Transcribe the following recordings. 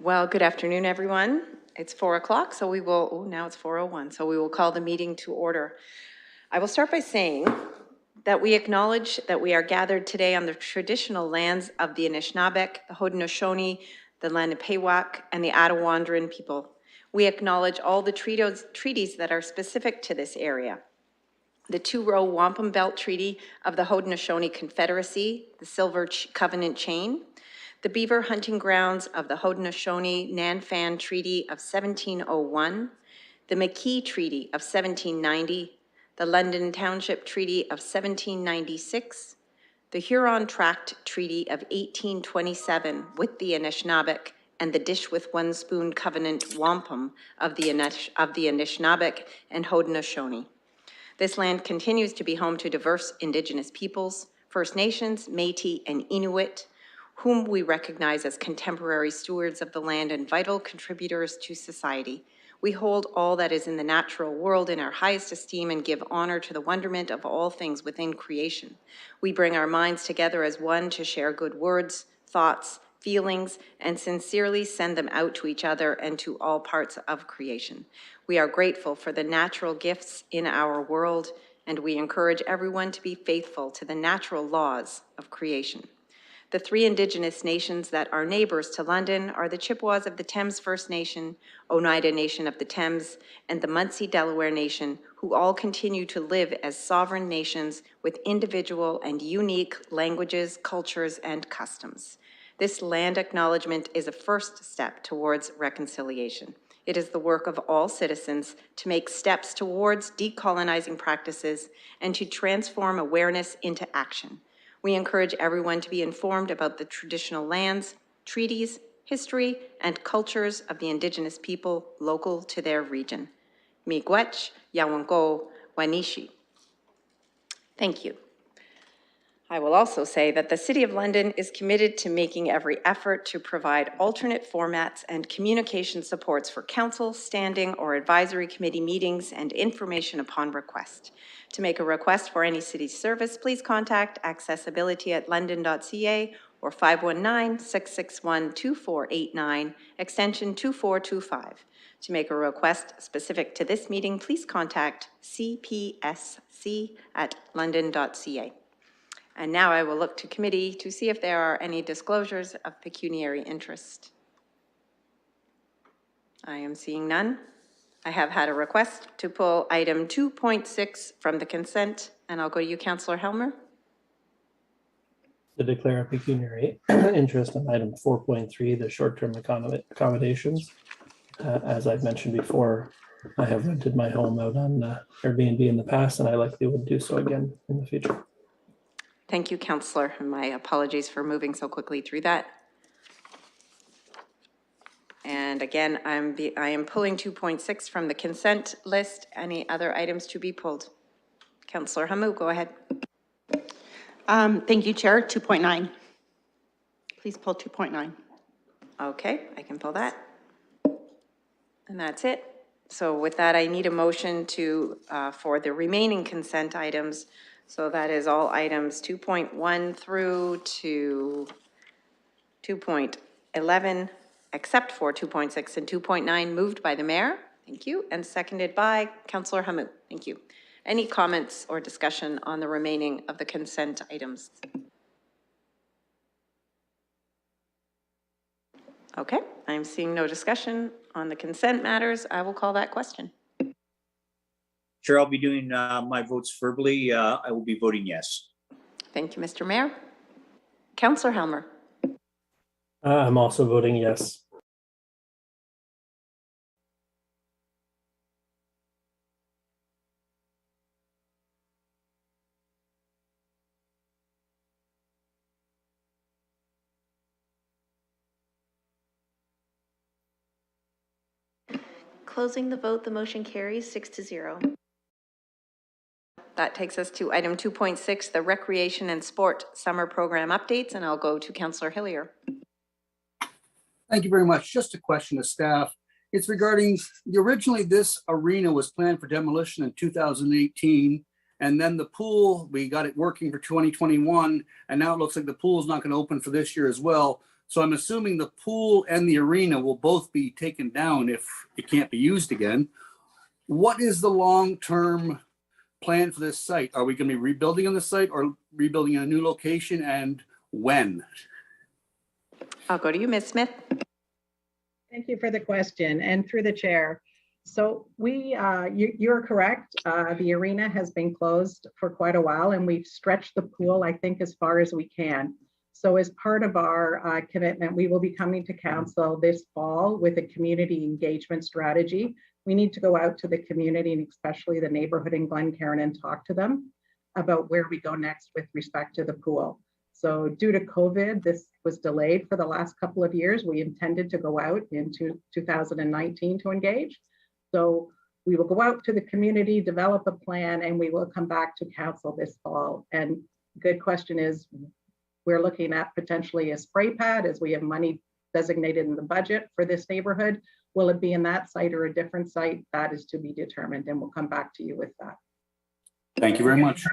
Well, good afternoon, everyone. It's 4 o'clock, so we will, now it's 4:01, so we will call the meeting to order. I will start by saying that we acknowledge that we are gathered today on the traditional lands of the Anishinaabeg, the Haudenosaunee, the Lenapehoak, and the Attawandaron people. We acknowledge all the treaties that are specific to this area. The two-row wampum belt treaty of the Haudenosaunee Confederacy, the Silver Covenant Chain, the beaver hunting grounds of the Haudenosaunee-Nanfan Treaty of 1701, the McKee Treaty of 1790, the London Township Treaty of 1796, the Huron Tract Treaty of 1827 with the Anishinaabeg, and the Dish with One Spoon Covenant Wampum of the Anishinaabeg and Haudenosaunee. This land continues to be home to diverse Indigenous peoples, First Nations, Métis, and Inuit, whom we recognize as contemporary stewards of the land and vital contributors to society. We hold all that is in the natural world in our highest esteem and give honor to the wonderment of all things within creation. We bring our minds together as one to share good words, thoughts, feelings, and sincerely send them out to each other and to all parts of creation. We are grateful for the natural gifts in our world, and we encourage everyone to be faithful to the natural laws of creation. The three Indigenous nations that are neighbors to London are the Chippewas of the Thames First Nation, Oneida Nation of the Thames, and the Munsee Delaware Nation, who all continue to live as sovereign nations with individual and unique languages, cultures, and customs. This land acknowledgement is a first step towards reconciliation. It is the work of all citizens to make steps towards decolonizing practices and to transform awareness into action. We encourage everyone to be informed about the traditional lands, treaties, history, and cultures of the Indigenous people local to their region. Miigwech, Yawango, Wanishi. Thank you. I will also say that the City of London is committed to making every effort to provide alternate formats and communication supports for council, standing, or advisory committee meetings and information upon request. To make a request for any city service, please contact accessibility@london.ca or 519-661-2489, extension 2425. To make a request specific to this meeting, please contact cpsc@london.ca. And now I will look to committee to see if there are any disclosures of pecuniary interest. I am seeing none. I have had a request to pull item 2.6 from the consent, and I'll go to you, Councillor Helmer. To declare a pecuniary interest on item 4.3, the short-term accommodations. As I've mentioned before, I have rented my home out on Airbnb in the past, and I likely would do so again in the future. Thank you, Councillor, and my apologies for moving so quickly through that. And again, I am pulling 2.6 from the consent list. Any other items to be pulled? Councillor Hamu, go ahead. Thank you, Chair. 2.9. Please pull 2.9. Okay, I can pull that. And that's it. So with that, I need a motion to for the remaining consent items. So that is all items 2.1 through to 2.11, except for 2.6 and 2.9, moved by the mayor. Thank you. And seconded by Councillor Hamu. Thank you. Any comments or discussion on the remaining of the consent items? Okay, I'm seeing no discussion on the consent matters. I will call that question. Sure, I'll be doing my votes verbally. I will be voting yes. Thank you, Mr. Mayor. Councillor Helmer. I'm also voting yes. Closing the vote, the motion carries 6-0. That takes us to item 2.6, the Recreation and Sport Summer Program Updates, and I'll go to Councillor Hillier. Thank you very much. Just a question to staff. It's regarding, originally this arena was planned for demolition in 2018, and then the pool, we got it working for 2021, and now it looks like the pool is not going to open for this year as well. So I'm assuming the pool and the arena will both be taken down if it can't be used again. What is the long-term plan for this site? Are we going to be rebuilding on the site or rebuilding in a new location, and when? I'll go to you, Ms. Smith. Thank you for the question, and through the chair. So you're correct. The arena has been closed for quite a while, and we've stretched the pool, I think, as far as we can. So as part of our commitment, we will be coming to council this fall with a community engagement strategy. We need to go out to the community, and especially the neighborhood in Glencairn, and talk to them about where we go next with respect to the pool. So due to COVID, this was delayed for the last couple of years. We intended to go out into 2019 to engage. So we will go out to the community, develop a plan, and we will come back to council this fall. And good question is, we're looking at potentially a spray pad, as we have money designated in the budget for this neighborhood. Will it be in that site or a different site? That is to be determined, and we'll come back to you with that. Thank you very much.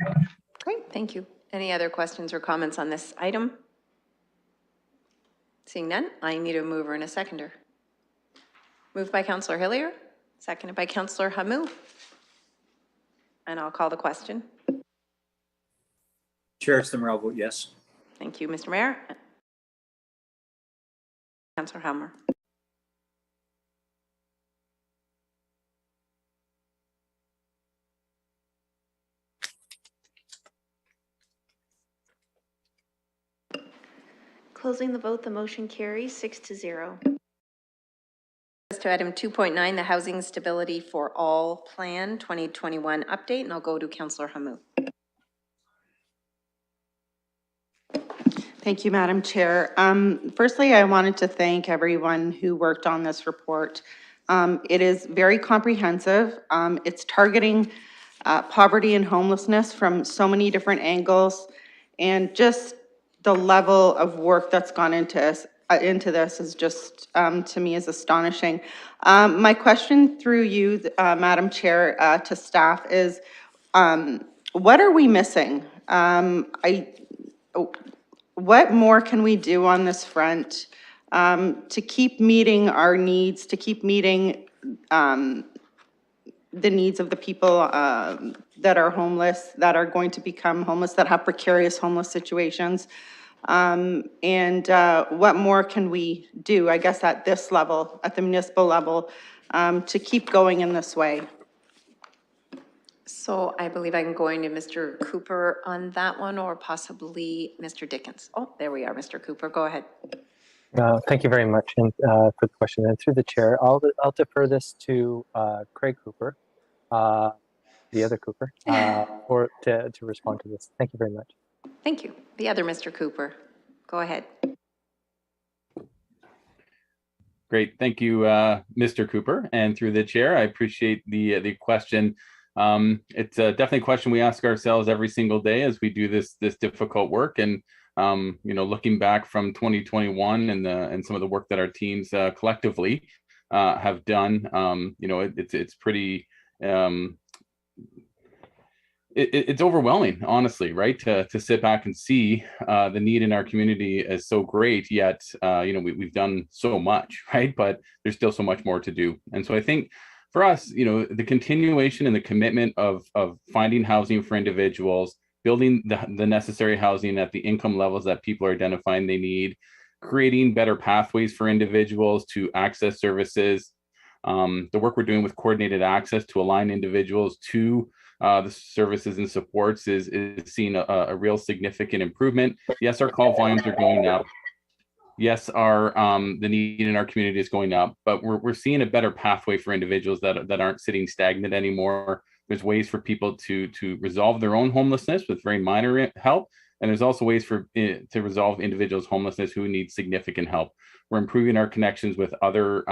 Great, thank you. Any other questions or comments on this item? Seeing none, I need a mover and a seconder. Moved by Councillor Hillier, seconded by Councillor Hamou. And I'll call the question. Chair Stimmer, I'll vote yes. Thank you, Mr. Mayor. Councillor Hammer. Closing the vote, the motion carries 6-0. To item 2.9, the Housing Stability for All Plan 2021 update, and I'll go to Councillor Hamou. Thank you, Madam Chair. Firstly, I wanted to thank everyone who worked on this report. It is very comprehensive. It's targeting poverty and homelessness from so many different angles, and just the level of work that's gone into this is just, to me, is astonishing. My question through you, Madam Chair, to staff is, what are we missing? What more can we do on this front to keep meeting our needs, to keep meeting the needs of the people that are homeless, that are going to become homeless, that have precarious homeless situations? And what more can we do, I guess, at this level, at the municipal level, to keep going in this way? So I believe I'm going to Mr. Cooper on that one, or possibly Mr. Dickens. Oh, there we are, Mr. Cooper, go ahead. Thank you very much for the question. And through the chair, I'll defer this to Craig Cooper, the other Cooper, or to respond to this. Thank you very much. Thank you. The other Mr. Cooper, go ahead. Great, thank you, Mr. Cooper. And through the chair, I appreciate the question. It's definitely a question we ask ourselves every single day as we do this difficult work. And you know, looking back from 2021 and some of the work that our teams collectively have done, you know, it's pretty. It's overwhelming, honestly, right? To sit back and see the need in our community is so great, yet you know, we've done so much, right? But there's still so much more to do. And so I think for us, you know, the continuation and the commitment of finding housing for individuals, building the necessary housing at the income levels that people are identifying they need, creating better pathways for individuals to access services, the work we're doing with coordinated access to align individuals to the services and supports is seeing a real significant improvement. Yes, our call volumes are going up. Yes, our the need in our community is going up, but we're seeing a better pathway for individuals that aren't sitting stagnant anymore. There's ways for people to resolve their own homelessness with very minor help, and there's also ways to resolve individuals' homelessness who need significant help. We're improving our connections with other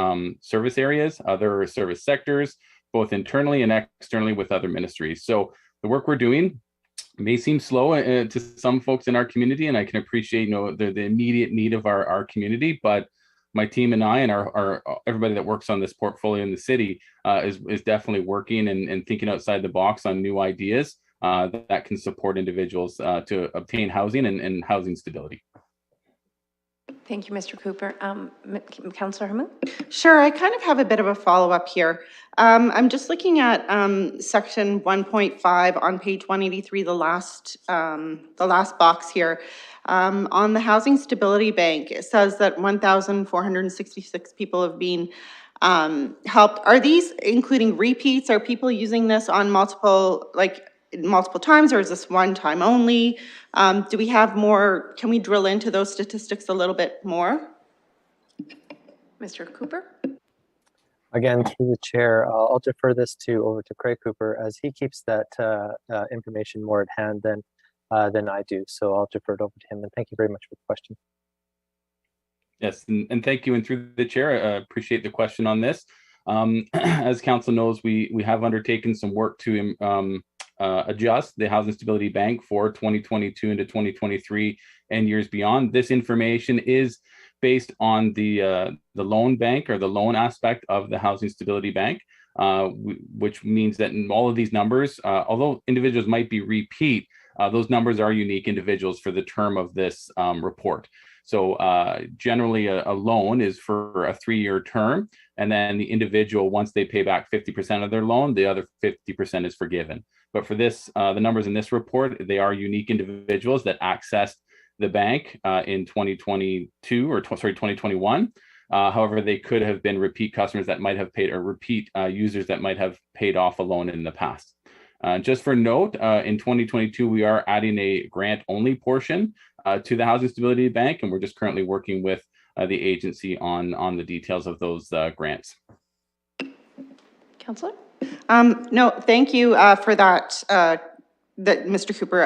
service areas, other service sectors, both internally and externally with other ministries. So the work we're doing may seem slow to some folks in our community, and I can appreciate, you know, the immediate need of our community, but my team and I and our everybody that works on this portfolio in the city is definitely working and thinking outside the box on new ideas that can support individuals to obtain housing and housing stability. Thank you, Mr. Cooper. Councillor Hamou? Sure, I kind of have a bit of a follow-up here. I'm just looking at section 1.5 on page 183, the last box here. On the Housing Stability Bank, it says that 1,466 people have been helped. Are these including repeats? Are people using this on multiple times, or is this one time only? Do we have more? Can we drill into those statistics a little bit more? Mr. Cooper? Again, through the chair, I'll defer this over to Craig Cooper, as he keeps that information more at hand than I do. So I'll defer it over to him. And thank you very much for the question. Yes, and thank you. And through the chair, I appreciate the question on this. As council knows, we have undertaken some work to adjust the Housing Stability Bank for 2022 into 2023 and years beyond. This information is based on the loan bank, or the loan aspect of the Housing Stability Bank, which means that in all of these numbers, although individuals might be repeat, those numbers are unique individuals for the term of this report. So generally a loan is for a 3-year term, and then the individual, once they pay back 50% of their loan, the other 50% is forgiven. But for this, the numbers in this report, they are unique individuals that accessed the bank in 2021. However, they could have been repeat customers that might have paid, or repeat users that might have paid off a loan in the past. Just for note, in 2022, we are adding a grant-only portion to the Housing Stability Bank, and we're just currently working with the agency on the details of those grants. Councillor? No, thank you for that, Mr. Cooper.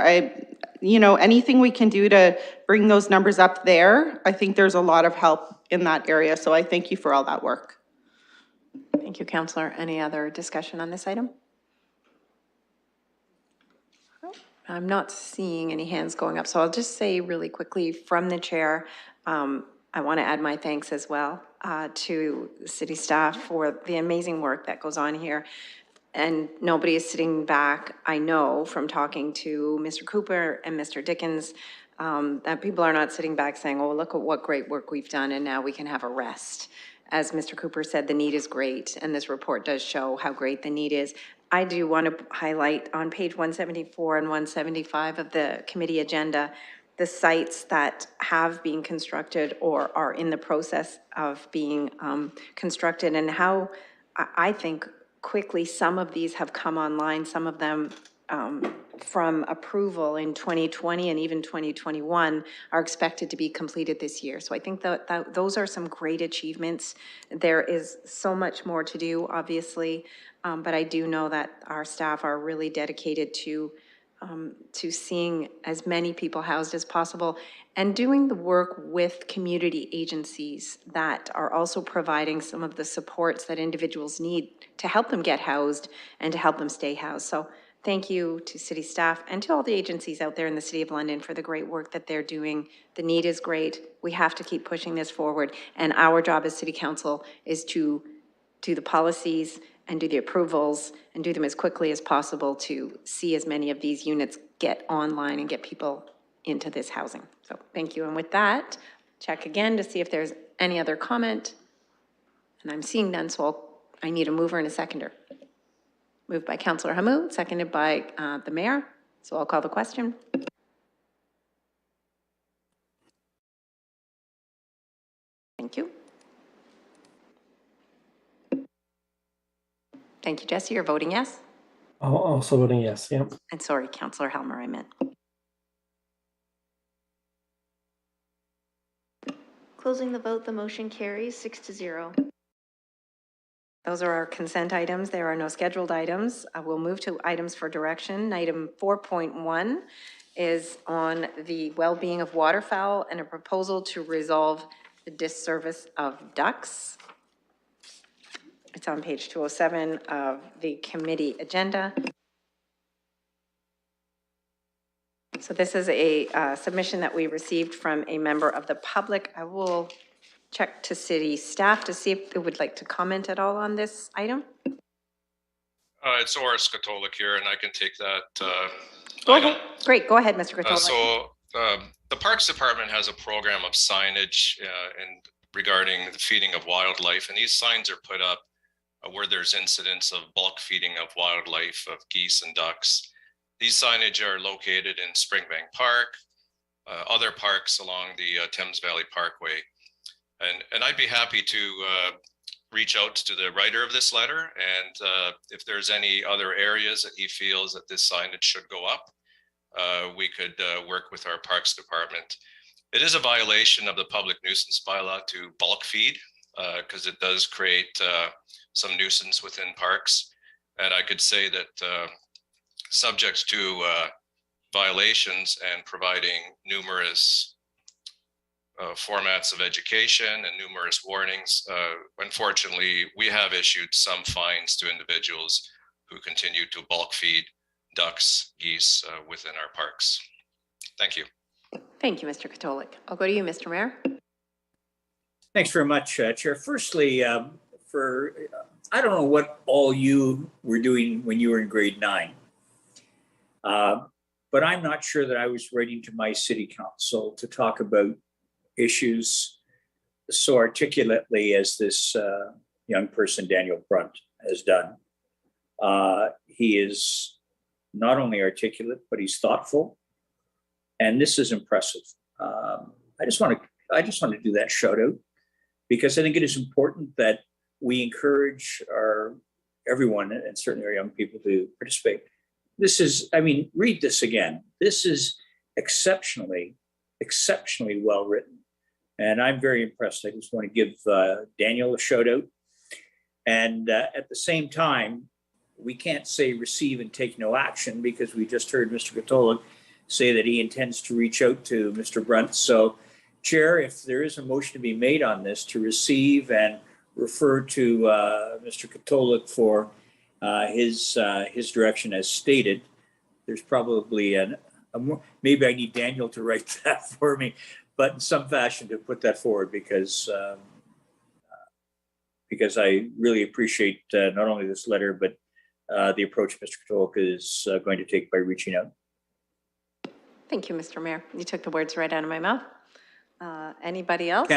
Anything we can do to bring those numbers up there, I think there's a lot of help in that area. So I thank you for all that work. Thank you, Councillor. Any other discussion on this item? I'm not seeing any hands going up, so I'll just say really quickly from the chair, I want to add my thanks as well to city staff for the amazing work that goes on here. And nobody is sitting back, I know, from talking to Mr. Cooper and Mr. Dickens, that people are not sitting back saying, oh, look at what great work we've done and now we can have a rest. As Mr. Cooper said, the need is great, and this report does show how great the need is. I do want to highlight on page 174 and 175 of the committee agenda, the sites that have been constructed or are in the process of being constructed, and how I think quickly some of these have come online, some of them from approval in 2020 and even 2021 are expected to be completed this year. So I think that those are some great achievements. There is so much more to do, obviously, but I do know that our staff are really dedicated to seeing as many people housed as possible and doing the work with community agencies that are also providing some of the supports that individuals need to help them get housed and to help them stay housed. So thank you to city staff and to all the agencies out there in the City of London for the great work that they're doing. The need is great. We have to keep pushing this forward. And our job as City Council is to do the policies and do the approvals and do them as quickly as possible to see as many of these units get online and get people into this housing. So thank you. And with that, check again to see if there's any other comment. And I'm seeing none, so I need a mover and a seconder. Moved by Councillor Hamou, seconded by the mayor. So I'll call the question. Thank you. Thank you, Jesse. You're voting yes? Also voting yes, yeah. And sorry, Councillor Helmer, I meant. Closing the vote, the motion carries 6-0. Those are our consent items. There are no scheduled items. We'll move to items for direction. Item 4.1 is on the well-being of waterfowl and a proposal to resolve the disservice of ducks. It's on page 207 of the committee agenda. So this is a submission that we received from a member of the public. I will check to city staff to see if they would like to comment at all on this item. It's Oris Katolik here, and I can take that. Go ahead. Great, go ahead, Mr. Katolik. The Parks Department has a program of signage and regarding the feeding of wildlife, and these signs are put up where there's incidents of bulk feeding of wildlife, of geese and ducks. These signage are located in Springbank Park, other parks along the Thames Valley Parkway. And I'd be happy to reach out to the writer of this letter, and if there's any other areas that he feels that this signage should go up, we could work with our Parks Department. It is a violation of the public nuisance bylaw to bulk feed because it does create some nuisance within parks. And I could say that subject to violations and providing numerous formats of education and numerous warnings, unfortunately, we have issued some fines to individuals who continue to bulk feed ducks, geese within our parks. Thank you. Thank you, Mr. Katolik. I'll go to you, Mr. Mayor. Thanks very much, Chair. Firstly, I don't know what all you were doing when you were in grade 9, but I'm not sure that I was writing to my city council to talk about issues so articulately as this young person, Daniel Brunt, has done. He is not only articulate, but he's thoughtful, and this is impressive. I just want to do that shout out because I think it is important that we encourage everyone, and certainly our young people, to participate. This is, I mean, read this again. This is exceptionally well written, and I'm very impressed. I just want to give Daniel a shout out, and at the same time, we can't say receive and take no action because we just heard Mr. Katolik say that he intends to reach out to Mr. Brunt. So, Chair, if there is a motion to be made on this to receive and refer to Mr. Katolik for his direction as stated, there's probably maybe I need Daniel to write that for me, but in some fashion to put that forward because I really appreciate not only this letter, but the approach Mr. Katolik is going to take by reaching out. Thank you, Mr. Mayor. You took the words right out of my mouth. Anybody else?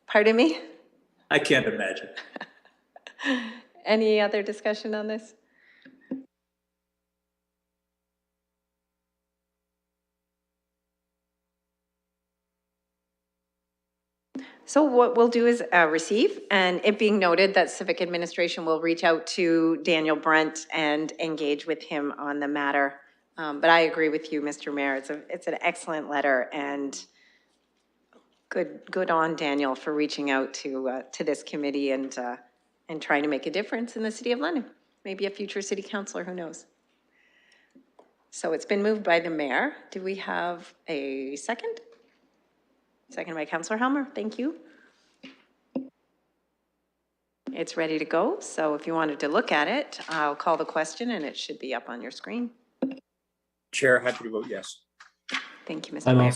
Pardon me? I can't imagine. Any other discussion on this? So what we'll do is receive, and it being noted that Civic Administration will reach out to Daniel Brunt and engage with him on the matter. But I agree with you, Mr. Mayor. It's an excellent letter, and good on Daniel for reaching out to this committee and trying to make a difference in the City of London. Maybe a future city councillor, who knows? So it's been moved by the mayor. Do we have a second? Second by Councillor Helmer. Thank you. It's ready to go. So if you wanted to look at it, I'll call the question and it should be up on your screen. Chair, happy to vote yes. Thank you, Mr. Mayor.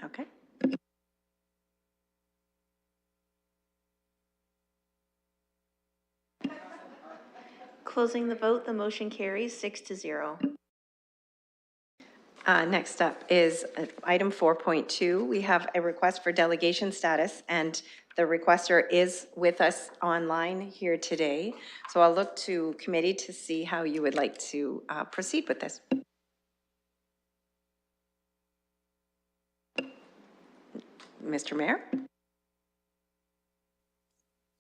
Okay. Closing the vote, the motion carries 6-0. Next up is item 4.2. We have a request for delegation status, and the requester is with us online here today. So I'll look to committee to see how you would like to proceed with this. Mr. Mayor?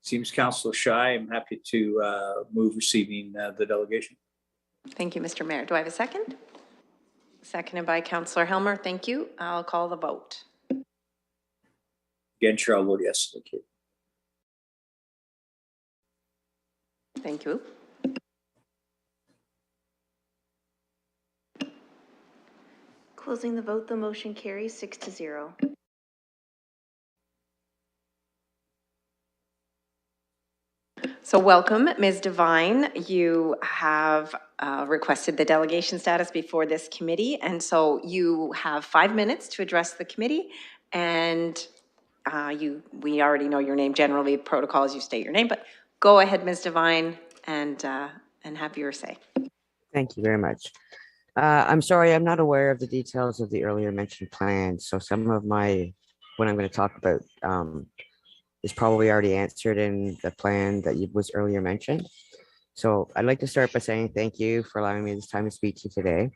Seems Councillor shy. I'm happy to move receiving the delegation. Thank you, Mr. Mayor. Do I have a second? Seconded by Councillor Helmer. Thank you. I'll call the vote. Again, Chair, I'll vote yes. Thank you. Thank you. Closing the vote, the motion carries 6-0. So welcome, Ms. Devine. You have requested the delegation status before this committee, and so you have 5 minutes to address the committee. And we already know your name. Generally, protocol is you state your name, but go ahead, Ms. Devine, and have your say. Thank you very much. I'm sorry, I'm not aware of the details of the earlier mentioned plan. So some of what I'm going to talk about is probably already answered in the plan that was earlier mentioned. So I'd like to start by saying thank you for allowing me this time to speak to you today.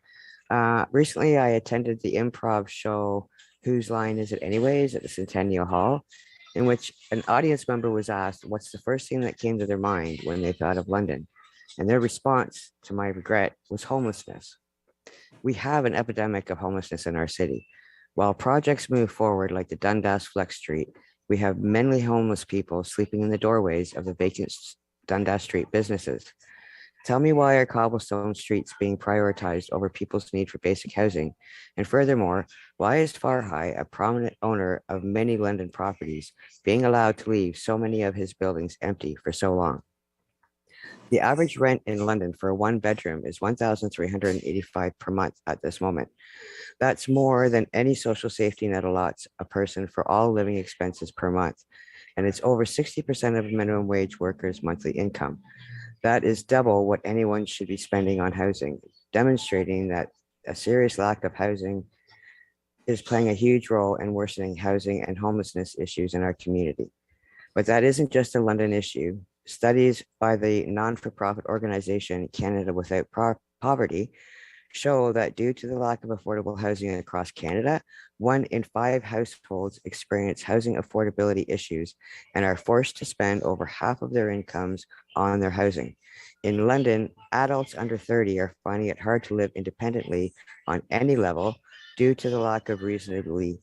Recently, I attended the improv show Whose Line Is It Anyways at the Centennial Hall, in which an audience member was asked what's the first thing that came to their mind when they thought of London. And their response, to my regret, was homelessness. We have an epidemic of homelessness in our city. While projects move forward like the Dundas Flex Street, we have many homeless people sleeping in the doorways of the vacant Dundas Street businesses. Tell me why are cobblestone streets being prioritized over people's need for basic housing? And furthermore, why is Farhai, a prominent owner of many London properties, being allowed to leave so many of his buildings empty for so long? The average rent in London for a one bedroom is 1,385 per month at this moment. That's more than any social safety net allots a person for all living expenses per month. And it's over 60% of minimum wage workers' monthly income. That is double what anyone should be spending on housing, demonstrating that a serious lack of housing is playing a huge role in worsening housing and homelessness issues in our community. But that isn't just a London issue. Studies by the non-for-profit organization Canada Without Poverty show that due to the lack of affordable housing across Canada, 1 in 5 households experience housing affordability issues and are forced to spend over half of their incomes on their housing. In London, adults under 30 are finding it hard to live independently on any level due to the lack of reasonably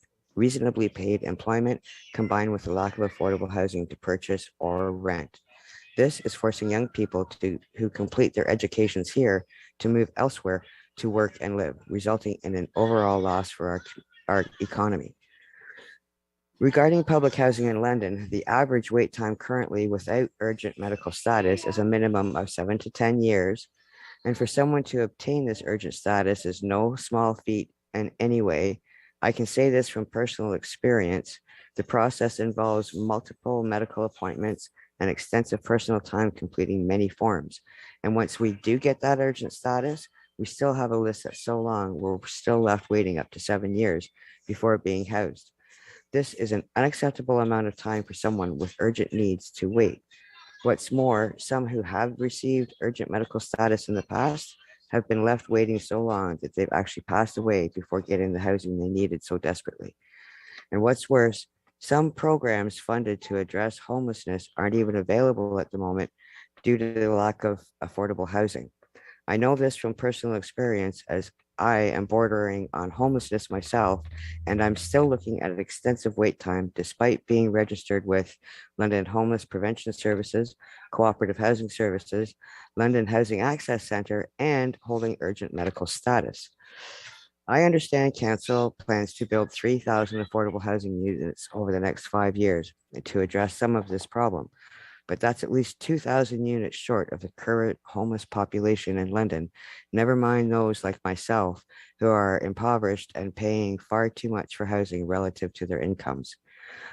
paid employment combined with the lack of affordable housing to purchase or rent. This is forcing young people who complete their educations here to move elsewhere to work and live, resulting in an overall loss for our economy. Regarding public housing in London, the average wait time currently without urgent medical status is a minimum of 7 to 10 years. And for someone to obtain this urgent status is no small feat in any way. I can say this from personal experience. The process involves multiple medical appointments and extensive personal time completing many forms. And once we do get that urgent status, we still have a list that's so long we're still left waiting up to 7 years before being housed. This is an unacceptable amount of time for someone with urgent needs to wait. What's more, some who have received urgent medical status in the past have been left waiting so long that they've actually passed away before getting the housing they needed so desperately. And what's worse, some programs funded to address homelessness aren't even available at the moment due to the lack of affordable housing. I know this from personal experience as I am bordering on homelessness myself, and I'm still looking at an extensive wait time despite being registered with London Homeless Prevention Services, Cooperative Housing Services, London Housing Access Centre, and holding urgent medical status. I understand council plans to build 3,000 affordable housing units over the next 5 years to address some of this problem, but that's at least 2,000 units short of the current homeless population in London, never mind those like myself who are impoverished and paying far too much for housing relative to their incomes.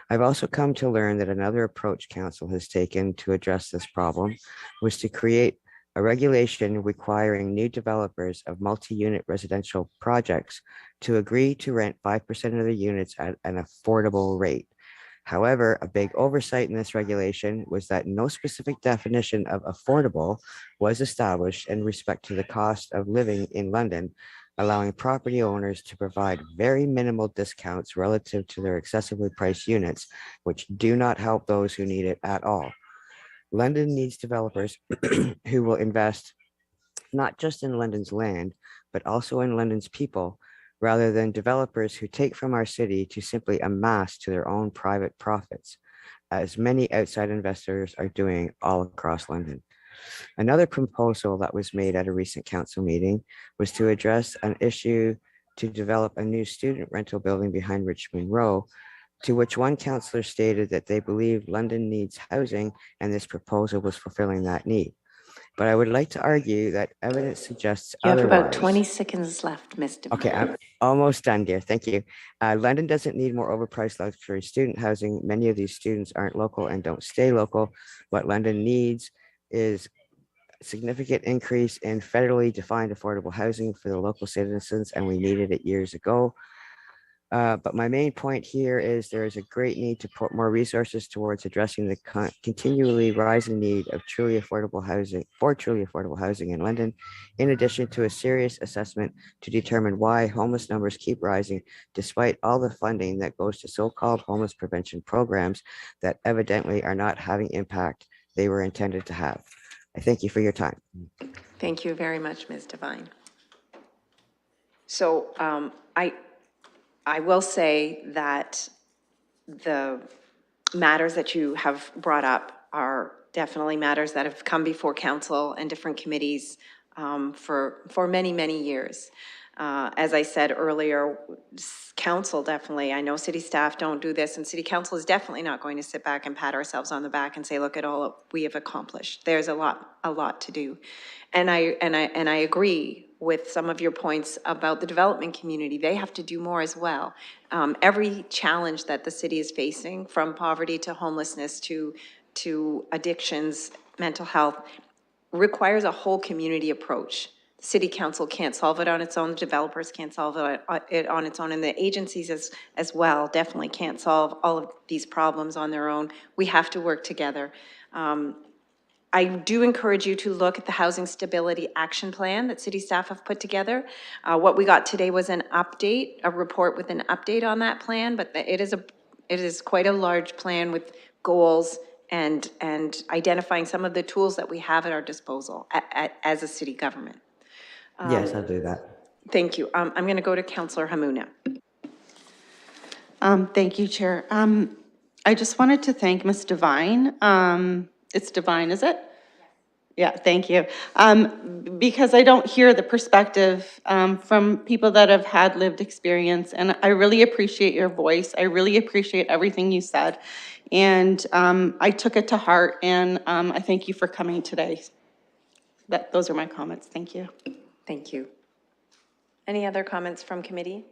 I've also come to learn that another approach council has taken to address this problem was to create a regulation requiring new developers of multi-unit residential projects to agree to rent 5% of their units at an affordable rate. However, a big oversight in this regulation was that no specific definition of affordable was established in respect to the cost of living in London, allowing property owners to provide very minimal discounts relative to their excessively priced units, which do not help those who need it at all. London needs developers who will invest not just in London's land, but also in London's people, rather than developers who take from our city to simply amass to their own private profits, as many outside investors are doing all across London. Another proposal that was made at a recent council meeting was to address an issue to develop a new student rental building behind Richmond Row, to which one councillor stated that they believe London needs housing and this proposal was fulfilling that need. But I would like to argue that evidence suggests You have otherwise. about 20 seconds left, Mr. Okay, I'm almost done, dear. Thank you. London doesn't need more overpriced luxury student housing. Many of these students aren't local and don't stay local. What London needs is significant increase in federally defined affordable housing for the local citizens, and we needed it years ago. But my main point here is there is a great need to put more resources towards addressing the continually rising need of truly affordable housing in London, in addition to a serious assessment to determine why homeless numbers keep rising despite all the funding that goes to so-called homeless prevention programs that evidently are not having impact they were intended to have. I thank you for your time. Thank you very much, Ms. Devine. So I will say that the matters that you have brought up are definitely matters that have come before council and different committees for many, many years. As I said earlier, council definitely, I know city staff don't do this, and city council is definitely not going to sit back and pat ourselves on the back and say, look at all we have accomplished. There's a lot to do. And I agree with some of your points about the development community. They have to do more as well. Every challenge that the city is facing, from poverty to homelessness to addictions, mental health, requires a whole community approach. The city council can't solve it on its own, the developers can't solve it on its own, and the agencies as well definitely can't solve all of these problems on their own. We have to work together. I do encourage you to look at the Housing Stability Action Plan that city staff have put together. What we got today was an update, a report with an update on that plan, but it is quite a large plan with goals and identifying some of the tools that we have at our disposal as a city government. Yes, I'll do that. Thank you. I'm going to go to Councillor Hamuna. Thank you, Chair. I just wanted to thank Ms. Devine. It's Devine, is it? Yeah, thank you. Because I don't hear the perspective from people that have had lived experience, and I really appreciate your voice. I really appreciate everything you said, and I took it to heart, and I thank you for coming today. Those are my comments. Thank you. Thank you. Any other comments from committee?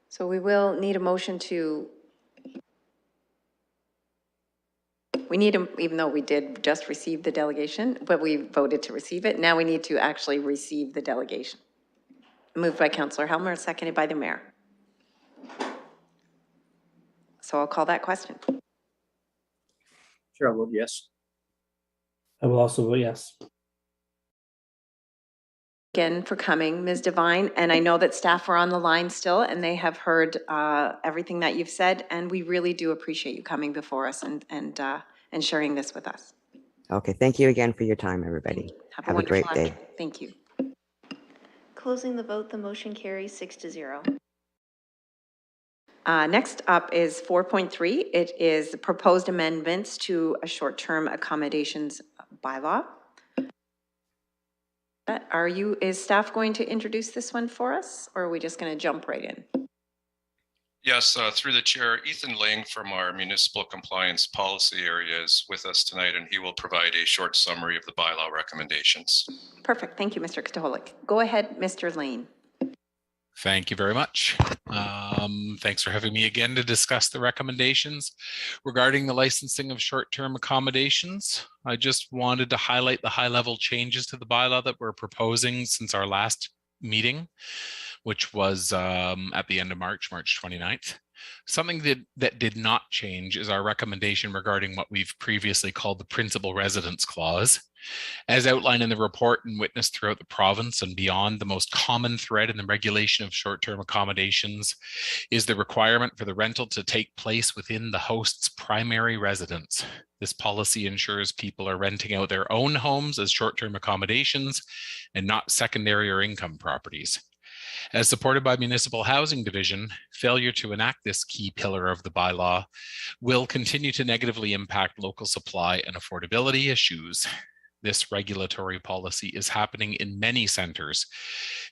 So we will need a motion to, even though we did just receive the delegation, but we voted to receive it, now we need to actually receive the delegation. Moved by Councillor Helmer, seconded by the mayor. So I'll call that question. Sure, I vote yes. I will also vote yes. Again for coming, Ms. Devine, and I know that staff are on the line still and they have heard everything that you've said, and we really do appreciate you coming before us and sharing this with us. Okay, thank you again for your time, everybody. Have a great day. Thank you. Closing the vote, the motion carries 6-0. Next up is 4.3. It is proposed amendments to a short-term accommodations bylaw. Is staff going to introduce this one for us, or are we just going to jump right in? Yes, through the chair, Ethan Lang from our municipal compliance policy area is with us tonight, and he will provide a short summary of the bylaw recommendations. Perfect. Thank you, Mr. Katolik. Go ahead, Mr. Lane. Thank you very much. Thanks for having me again to discuss the recommendations regarding the licensing of short-term accommodations. I just wanted to highlight the high-level changes to the bylaw that we're proposing since our last meeting, which was at the end of March 29th. Something that did not change is our recommendation regarding what we've previously called the principal residence clause. As outlined in the report and witnessed throughout the province and beyond, the most common thread in the regulation of short-term accommodations is the requirement for the rental to take place within the host's primary residence. This policy ensures people are renting out their own homes as short-term accommodations and not secondary or income properties. As supported by Municipal Housing Division, failure to enact this key pillar of the bylaw will continue to negatively impact local supply and affordability issues. This regulatory policy is happening in many centers,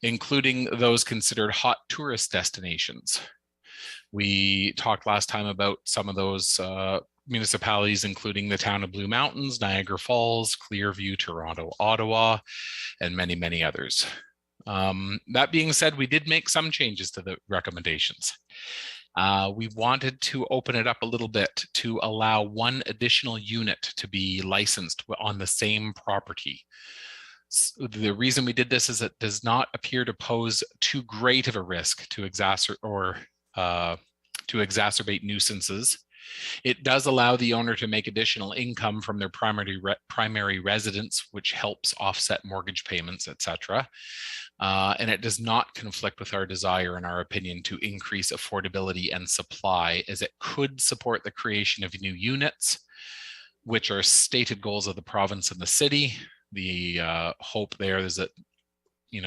including those considered hot tourist destinations. We talked last time about some of those municipalities, including the town of Blue Mountains, Niagara Falls, Clearview, Toronto, Ottawa, and many, many others. That being said, we did make some changes to the recommendations. We wanted to open it up a little bit to allow one additional unit to be licensed on the same property. The reason we did this is it does not appear to pose too great of a risk to exacerbate nuisances. It does allow the owner to make additional income from their primary residence, which helps offset mortgage payments, etc. And it does not conflict with our desire, in our opinion, to increase affordability and supply, as it could support the creation of new units, which are stated goals of the province and the city. The hope there is that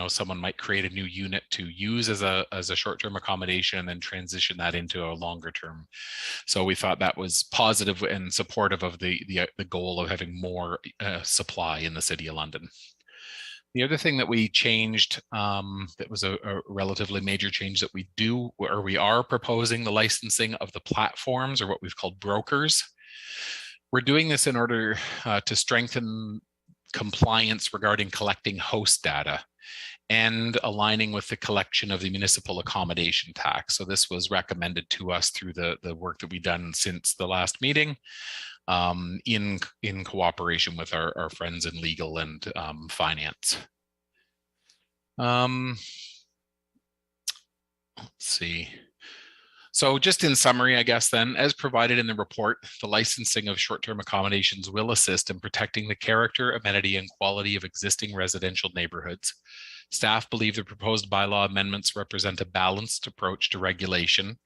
someone might create a new unit to use as a short-term accommodation and then transition that into a longer term. So we thought that was positive and supportive of the goal of having more supply in the City of London. The other thing that we changed, that was a relatively major change, that we are proposing the licensing of the platforms, or what we've called brokers. We're doing this in order to strengthen compliance regarding collecting host data and aligning with the collection of the municipal accommodation tax. So this was recommended to us through the work that we've done since the last meeting, in cooperation with our friends in legal and finance. Let's see. So just in summary, I guess then, as provided in the report, the licensing of short-term accommodations will assist in protecting the character, amenity, and quality of existing residential neighborhoods. Staff believe the proposed bylaw amendments represent a balanced approach to regulation,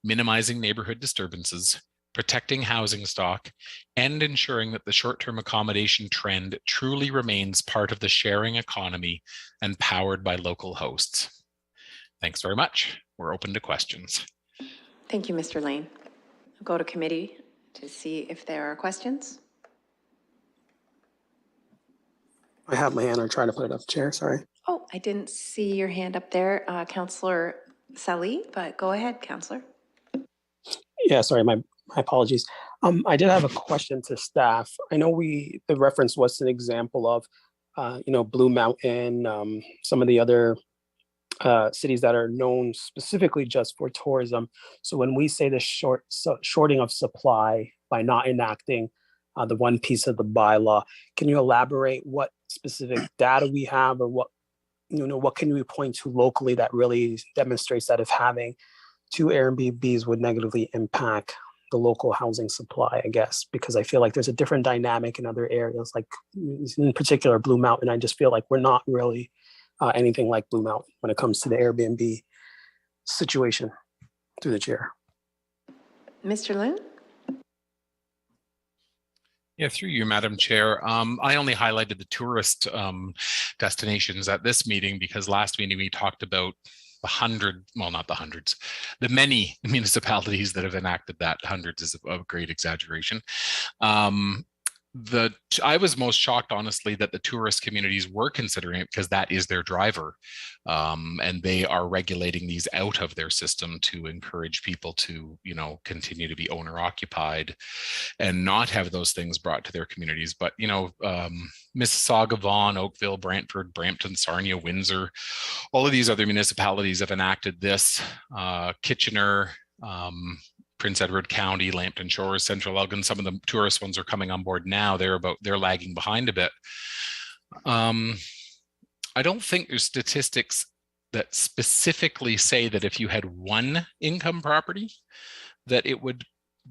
minimizing neighborhood disturbances, protecting housing stock, and ensuring that the short-term accommodation trend truly remains part of the sharing economy and powered by local hosts. Thanks very much. We're open to questions. Thank you, Mr. Lane. I'll go to committee to see if there are questions. I have my hand. I'm trying to put it up, Chair. Sorry. Oh, I didn't see your hand up there, Councillor Sally, but go ahead, Councillor. Yeah, sorry. My apologies. I did have a question to staff. I know the reference was an example of, Blue Mountain, some of the other cities that are known specifically just for tourism. So when we say the shorting of supply by not enacting the one piece of the bylaw, can you elaborate what specific data we have, or what can we point to locally that really demonstrates that if having two Airbnbs would negatively impact the local housing supply, I guess, because I feel like there's a different dynamic in other areas, like in particular Blue Mountain. I just feel like we're not really anything like Blue Mountain when it comes to the Airbnb situation. Through the chair. Mr. Loon? Yeah, through you, Madam Chair. I only highlighted the tourist destinations at this meeting because last meeting we talked about the many municipalities that have enacted that. Hundreds is a great exaggeration. I was most shocked, honestly, that the tourist communities were considering it, because that is their driver. And they are regulating these out of their system to encourage people to, continue to be owner occupied and not have those things brought to their communities. But, Mississauga, Vaughan, Oakville, Brantford, Brampton, Sarnia, Windsor, all of these other municipalities have enacted this. Kitchener, Prince Edward County, Lambton Shores, Central Elgin, some of the tourist ones are coming on board now. They're lagging behind a bit. I don't think there's statistics that specifically say that if you had one income property, that it would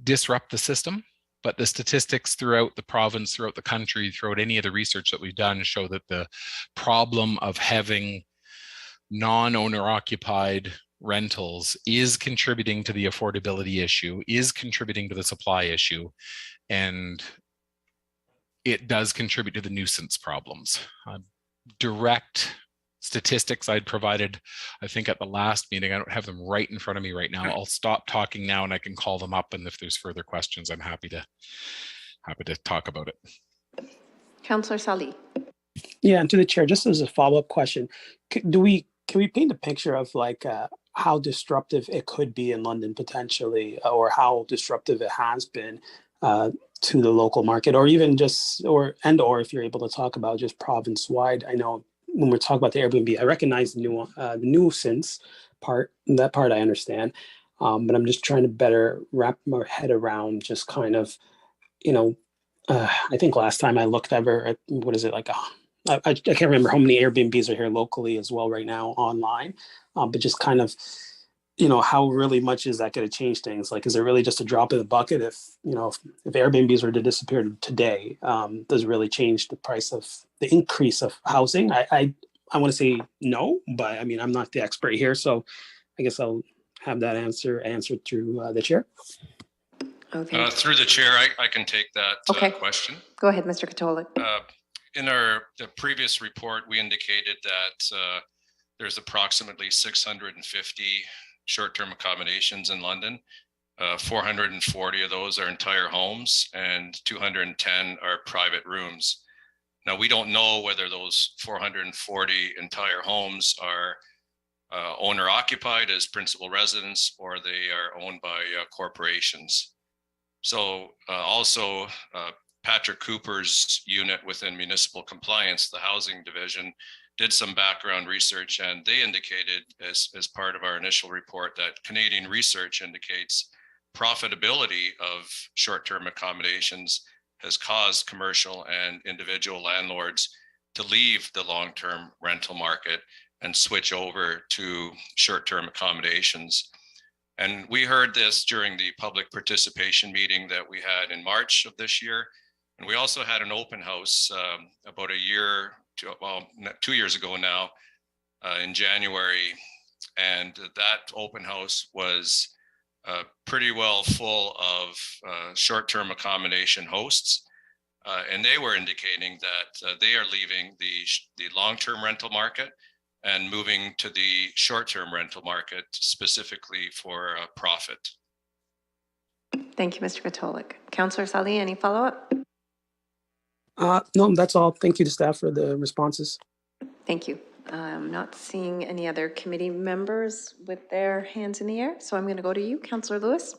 disrupt the system. But the statistics throughout the province, throughout the country, throughout any of the research that we've done show that the problem of having non-owner occupied rentals is contributing to the affordability issue, is contributing to the supply issue, and it does contribute to the nuisance problems. Direct statistics I'd provided, I think at the last meeting, I don't have them right in front of me right now. I'll stop talking now and I can call them up, and if there's further questions, I'm happy to talk about it. Councillor Sally. Yeah, and to the chair, just as a follow-up question, can we paint a picture of how disruptive it could be in London potentially, or how disruptive it has been to the local market, or even or if you're able to talk about just province-wide? I know when we're talking about the Airbnb, I recognize the nuisance part. That part I understand. But I'm just trying to better wrap my head around just kind of, I think last time I looked ever at, what is it, like I can't remember how many Airbnbs are here locally as well right now online, but just kind of, how really much is that going to change things? Like, is it really just a drop in the bucket if Airbnbs were to disappear today? Does it really change the price of the increase of housing? I want to say no, but I mean, I'm not the expert here, so I guess I'll have that answered through the chair. Okay. Through the chair, I can take that question. Go ahead, Mr. Katolik. In the previous report, we indicated that there's approximately 650 short-term accommodations in London. 440 of those are entire homes and 210 are private rooms. Now, we don't know whether those 440 entire homes are owner occupied as principal residence or they are owned by corporations. So also Patrick Cooper's unit within municipal compliance, the housing division, did some background research, and they indicated as part of our initial report that Canadian research indicates profitability of short-term accommodations has caused commercial and individual landlords to leave the long-term rental market and switch over to short-term accommodations. And we heard this during the public participation meeting that we had in March of this year. And we also had an open house about 2 years ago now in January. And that open house was pretty well full of short-term accommodation hosts. And they were indicating that they are leaving the long-term rental market and moving to the short-term rental market specifically for profit. Thank you, Mr. Katolik. Councillor Sali, any follow-up? No, that's all. Thank you to staff for the responses. Thank you. I'm not seeing any other committee members with their hands in the air, so I'm going to go to you, Councillor Lewis.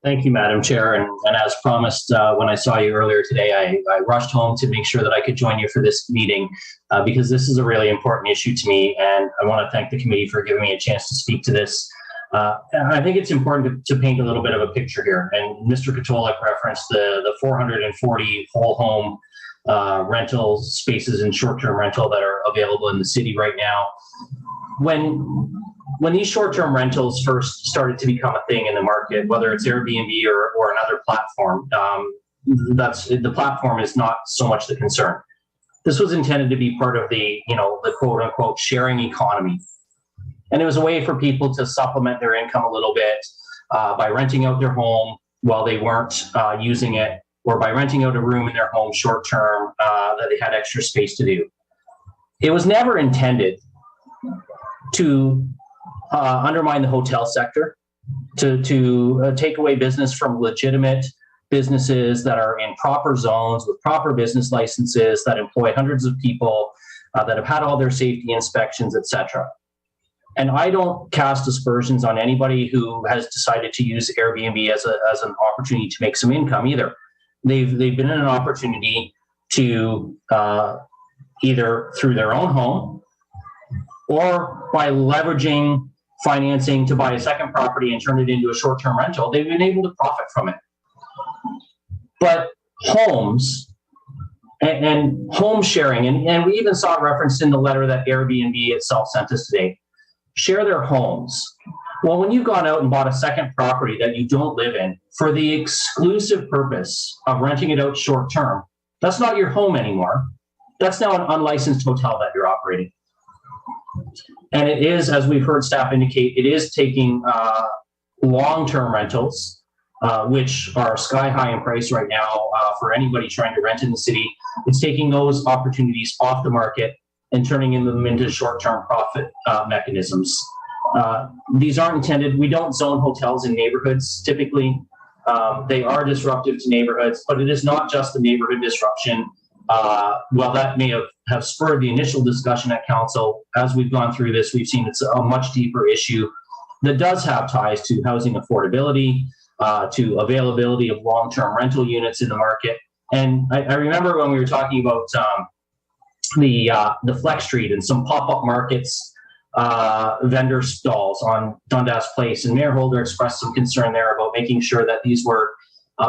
Thank you, Madam Chair. And as promised, when I saw you earlier today, I rushed home to make sure that I could join you for this meeting because this is a really important issue to me. And I want to thank the committee for giving me a chance to speak to this. And I think it's important to paint a little bit of a picture here. And Mr. Katolik referenced the 440 whole home rental spaces and short-term rental that are available in the city right now. When these short-term rentals first started to become a thing in the market, whether it's Airbnb or another platform, the platform is not so much the concern. This was intended to be part of the quote-unquote sharing economy. And it was a way for people to supplement their income a little bit by renting out their home while they weren't using it, or by renting out a room in their home short-term that they had extra space to do. It was never intended to undermine the hotel sector, to take away business from legitimate businesses that are in proper zones with proper business licenses that employ hundreds of people that have had all their safety inspections, etc. And I don't cast aspersions on anybody who has decided to use Airbnb as an opportunity to make some income either. They've been in an opportunity to either through their own home or by leveraging financing to buy a second property and turn it into a short-term rental, they've been able to profit from it. But homes and home sharing, and we even saw it referenced in the letter that Airbnb itself sent us today, share their homes. Well, when you've gone out and bought a second property that you don't live in for the exclusive purpose of renting it out short-term, that's not your home anymore. That's now an unlicensed hotel that you're operating. And it is, as we've heard staff indicate, it is taking long-term rentals, which are sky high in price right now for anybody trying to rent in the city. It's taking those opportunities off the market and turning them into short-term profit mechanisms. These aren't intended, we don't zone hotels in neighborhoods typically. They are disruptive to neighborhoods, but it is not just the neighborhood disruption. While that may have spurred the initial discussion at council, as we've gone through this, we've seen it's a much deeper issue that does have ties to housing affordability, to availability of long-term rental units in the market. And I remember when we were talking about the Flex Street and some pop-up markets vendor stalls on Dundas Place, and Mayor Holder expressed some concern there about making sure that these were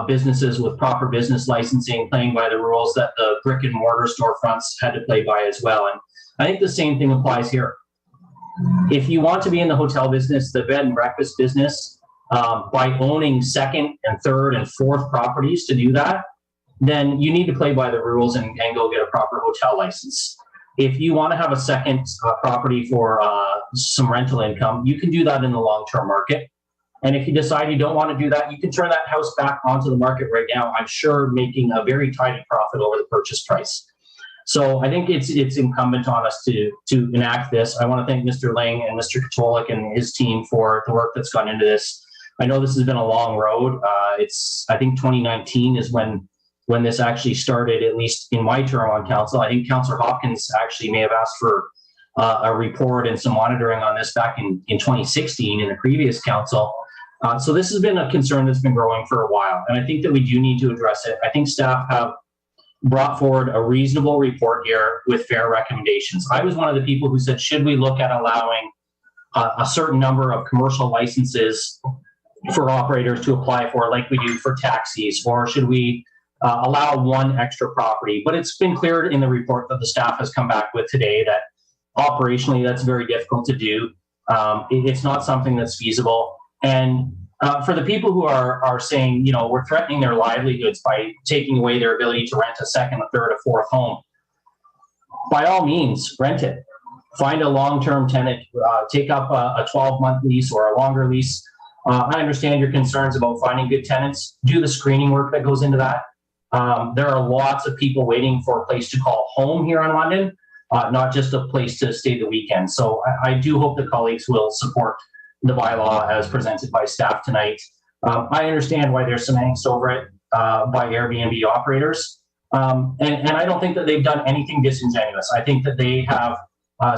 businesses with proper business licensing, playing by the rules that the brick and mortar storefronts had to play by as well. And I think the same thing applies here. If you want to be in the hotel business, the bed and breakfast business, by owning second and third and fourth properties to do that, then you need to play by the rules and go get a proper hotel license. If you want to have a second property for some rental income, you can do that in the long-term market. And if you decide you don't want to do that, you can turn that house back onto the market right now, I'm sure making a very tidy profit over the purchase price. So I think it's incumbent on us to enact this. I want to thank Mr. Lang and Mr. Katolik and his team for the work that's gone into this. I know this has been a long road. I think 2019 is when this actually started, at least in my term on council. I think Councillor Hopkins actually may have asked for a report and some monitoring on this back in 2016 in the previous council. So this has been a concern that's been growing for a while, and I think that we do need to address it. I think staff have brought forward a reasonable report here with fair recommendations. I was one of the people who said, should we look at allowing a certain number of commercial licenses for operators to apply for, like we do for taxis, or should we allow one extra property? But it's been cleared in the report that the staff has come back with today that operationally that's very difficult to do. It's not something that's feasible. And for the people who are saying, we're threatening their livelihoods by taking away their ability to rent a second, a third, a fourth home, by all means, rent it. Find a long-term tenant, take up a 12-month lease or a longer lease. I understand your concerns about finding good tenants. Do the screening work that goes into that. There are lots of people waiting for a place to call home here in London, not just a place to stay the weekend. So I do hope the colleagues will support the bylaw as presented by staff tonight. I understand why there's some angst over it by Airbnb operators. And I don't think that they've done anything disingenuous. I think that they have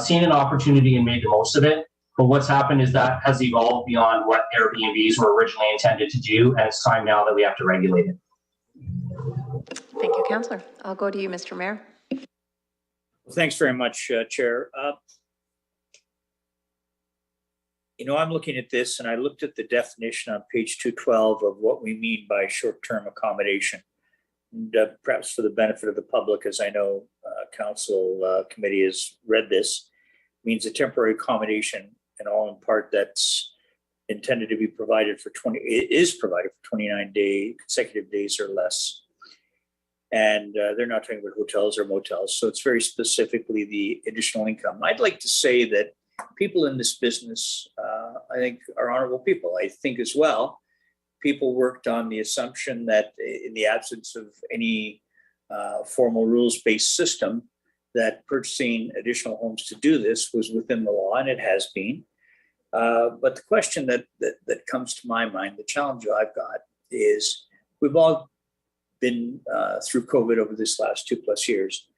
seen an opportunity and made the most of it. But what's happened is that has evolved beyond what Airbnbs were originally intended to do. And it's time now that we have to regulate it. Thank you, Councillor. I'll go to you, Mr. Mayor. Thanks very much, Chair. I'm looking at this, and I looked at the definition on page 212 of what we mean by short-term accommodation. And perhaps for the benefit of the public, as I know council committee has read this, means a temporary accommodation, and all in part that's intended to be provided for 29 consecutive days or less. And they're not talking about hotels or motels. So it's very specifically the additional income. I'd like to say that people in this business, I think, are honorable people. I think as well, people worked on the assumption that in the absence of any formal rules-based system, that purchasing additional homes to do this was within the law, and it has been. But the question that comes to my mind, the challenge I've got is we've all been through COVID over this last 2+ years.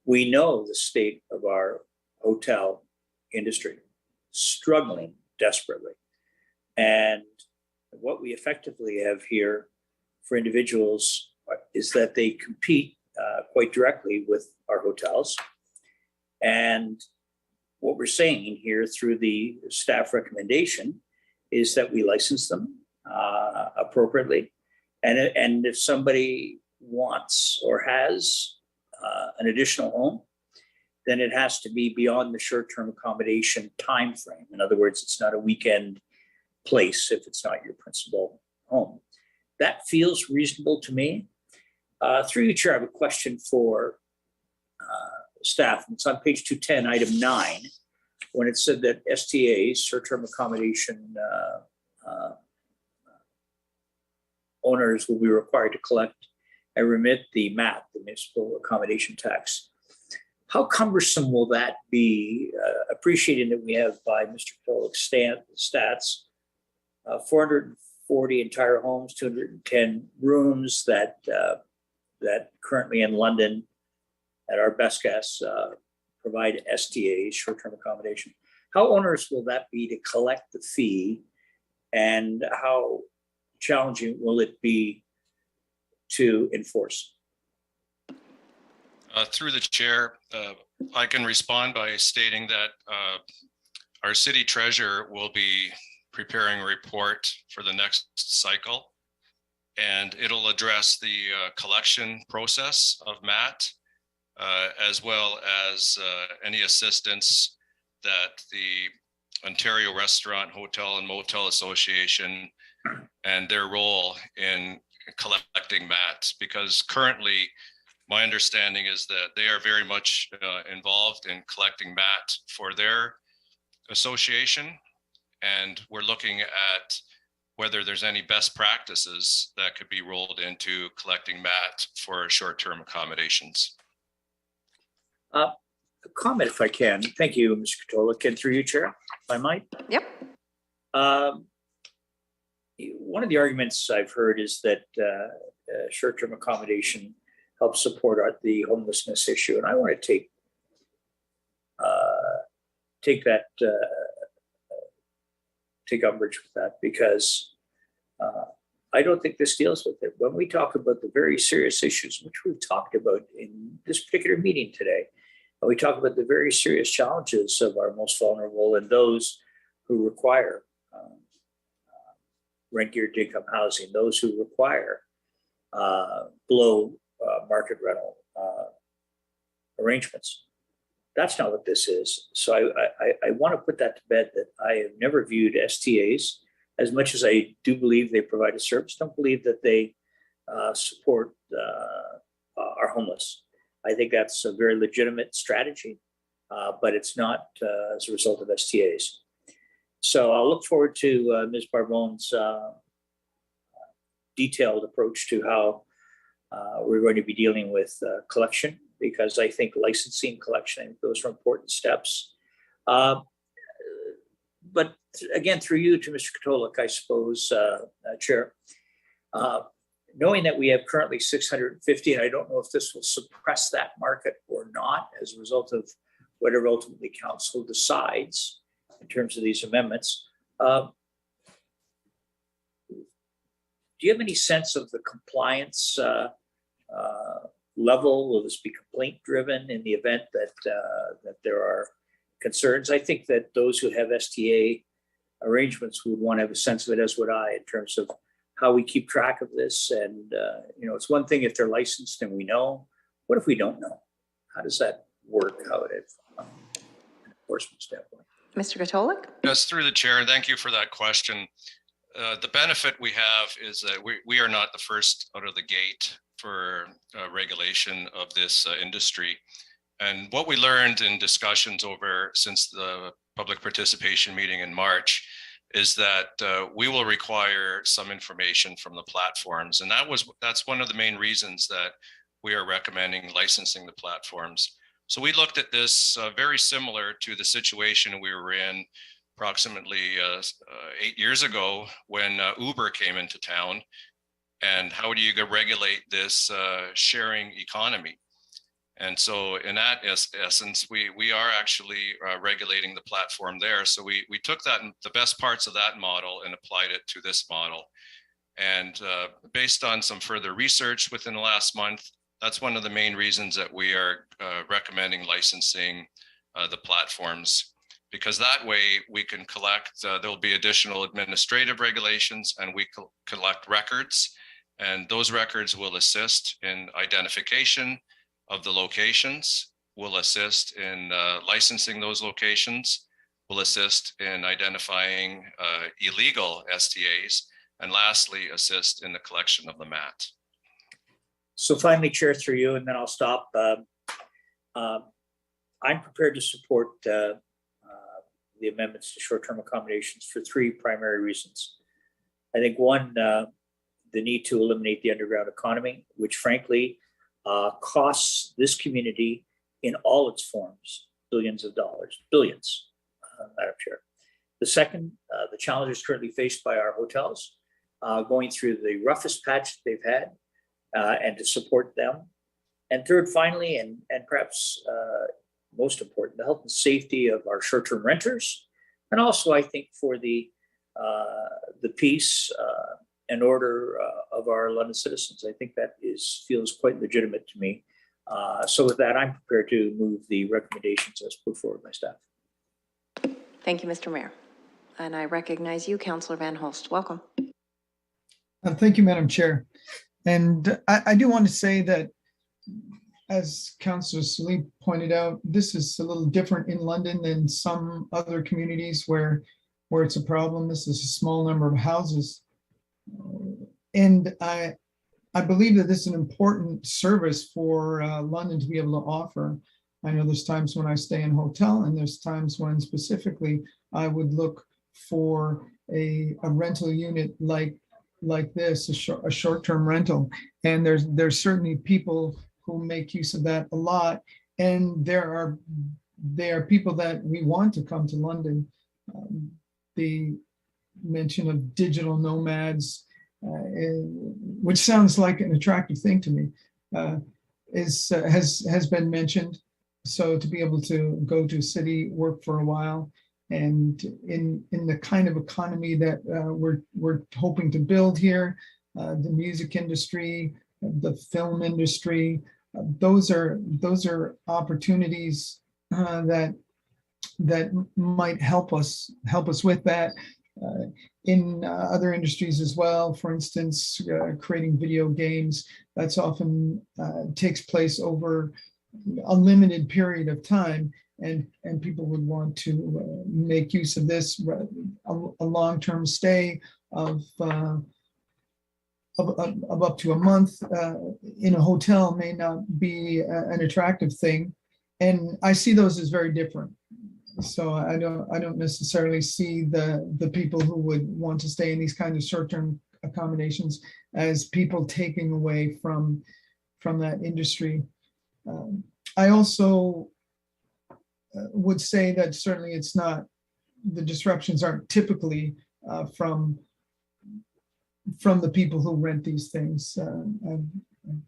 We know the state of our hotel industry, struggling desperately. And what we effectively have here for individuals is that they compete quite directly with our hotels. And what we're saying here through the staff recommendation is that we license them appropriately. And if somebody wants or has an additional home, then it has to be beyond the short-term accommodation time frame. In other words, it's not a weekend place if it's not your principal home. That feels reasonable to me. Through you, Chair, I have a question for staff. It's on page 210, item 9, when it said that STAs, short-term accommodation owners, will be required to collect and remit the MAT, the municipal accommodation tax. How cumbersome will that be, appreciating that we have by Mr. Pollock's stats, 440 entire homes, 210 rooms that currently in London, at our best guess, provide STAs, short-term accommodation. How onerous will that be to collect the fee, and how challenging will it be to enforce? Through the chair, I can respond by stating that our city treasurer will be preparing a report for the next cycle, and it'll address the collection process of MAT, as well as any assistance that the Ontario Restaurant, Hotel and Motel Association and their role in collecting MAT, because currently my understanding is that they are very much involved in collecting MAT for their association, and we're looking at whether there's any best practices that could be rolled into collecting MAT for short-term accommodations. A comment, if I can. Thank you, Mr. Katolik, and through you, Chair, if I might. Yep. One of the arguments I've heard is that short-term accommodation helps support the homelessness issue, and I want to take umbrage with that, because I don't think this deals with it. When we talk about the very serious issues, which we've talked about in this particular meeting today, and we talk about the very serious challenges of our most vulnerable and those who require rent-geared income housing, those who require below market rental arrangements. That's not what this is. So I want to put that to bed, that I have never viewed STAs, as much as I do believe they provide a service, don't believe that they support our homeless. I think that's a very legitimate strategy, but it's not as a result of STAs. So I'll look forward to Ms. Barbone's detailed approach to how we're going to be dealing with collection, because I think licensing, collection, those are important steps. But again, through you to Mr. Katolik, I suppose, Chair, knowing that we have currently 650, and I don't know if this will suppress that market or not as a result of whatever ultimately council decides in terms of these amendments. Do you have any sense of the compliance level? Will this be complaint driven in the event that that there are concerns? I think that those who have STA arrangements would want to have a sense of it, as would I, in terms of how we keep track of this. And it's one thing if they're licensed and we know. What if we don't know? How does that work? How it from an enforcement standpoint? Mr. Katolik? Yes, through the chair. Thank you for that question. The benefit we have is that we are not the first out of the gate for regulation of this industry. And what we learned in discussions since the public participation meeting in March is that we will require some information from the platforms. And that's one of the main reasons that we are recommending licensing the platforms. So we looked at this very similar to the situation we were in approximately 8 years ago when Uber came into town. And how do you regulate this sharing economy? And so in that essence, we are actually regulating the platform there. So we took the best parts of that model and applied it to this model. And based on some further research within the last month, that's one of the main reasons that we are recommending licensing the platforms, because that way we can collect, there'll be additional administrative regulations, and we collect records, and those records will assist in identification of the locations, will assist in licensing those locations, will assist in identifying illegal STAs, and lastly, assist in the collection of the MAT. So finally, Chair, through you, and then I'll stop. I'm prepared to support the amendments to short-term accommodations for three primary reasons. I think one, the need to eliminate the underground economy, which frankly costs this community in all its forms billions of dollars, billions, Madam Chair. The second, the challenges currently faced by our hotels, going through the roughest patch that they've had, and to support them. And third, finally, and perhaps most important, the health and safety of our short-term renters, and also I think for the peace and order of our London citizens. I think that feels quite legitimate to me. So with that, I'm prepared to move the recommendations as put forward by staff. Thank you, Mr. Mayor. And I recognize you, Councillor Van Holst. Welcome. Thank you, Madam Chair. And I do want to say that, as Councillor Salih pointed out, this is a little different in London than some other communities where it's a problem. This is a small number of houses. And I believe that this is an important service for London to be able to offer. I know there's times when I stay in a hotel, and there's times when specifically I would look for a rental unit like this, a short-term rental. And there's certainly people who make use of that a lot. And there are people that we want to come to London. The mention of digital nomads, which sounds like an attractive thing to me, has been mentioned. So to be able to go to a city, work for a while, and in the kind of economy that we're hoping to build here, the music industry, the film industry, those are opportunities that might help us with that. In other industries as well, for instance, creating video games, that's often takes place over a limited period of time, and people would want to make use of this. A long-term stay of up to a month in a hotel may not be an attractive thing, and I see those as very different. So I don't necessarily see the people who would want to stay in these kinds of short-term accommodations as people taking away from that industry. I also would say that certainly it's not, the disruptions aren't typically from the people who rent these things. I've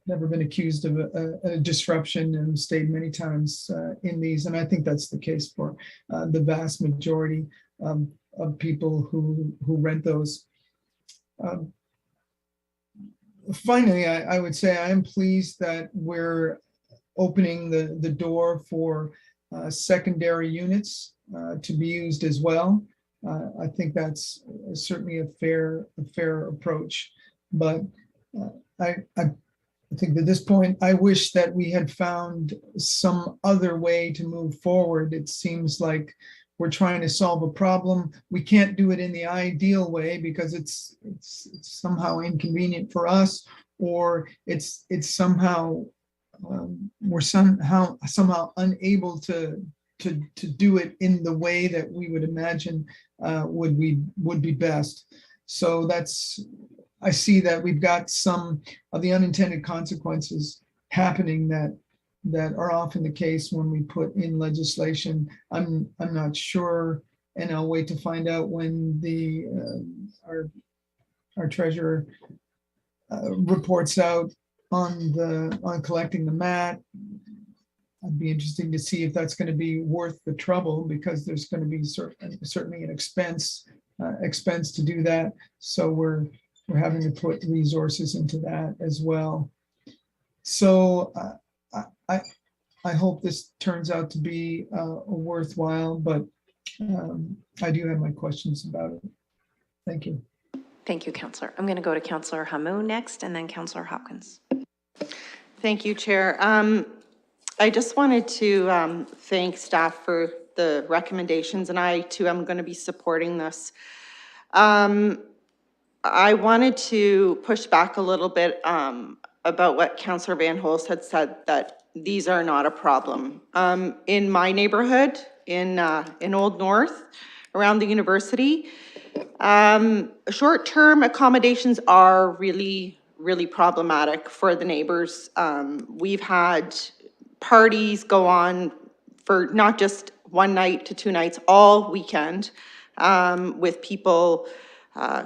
never been accused of a disruption and stayed many times in these. And I think that's the case for the vast majority of people who rent those. Finally, I would say I am pleased that we're opening the door for secondary units to be used as well. I think that's certainly a fair approach. But I think at this point, I wish that we had found some other way to move forward. It seems like we're trying to solve a problem. We can't do it in the ideal way because it's somehow inconvenient for us, or it's somehow we're somehow unable to do it in the way that we would imagine would be best. So I see that we've got some of the unintended consequences happening that are often the case when we put in legislation. I'm not sure, and I'll wait to find out when our treasurer reports out on collecting the MAT. I'd be interested to see if that's going to be worth the trouble, because there's going to be certainly an expense to do that. So we're having to put resources into that as well. So I hope this turns out to be worthwhile, but I do have my questions about it. Thank you. Thank you, Councillor. I'm going to go to Councillor Hamoud next, and then Councillor Hopkins. Thank you, Chair. I just wanted to thank staff for the recommendations, and I too am going to be supporting this. I wanted to push back a little bit about what Councillor Van Holst had said, that these are not a problem. In my neighborhood, in Old North, around the university, short-term accommodations are really problematic for the neighbors. We've had parties go on for not just one night to 2 nights, all weekend, with people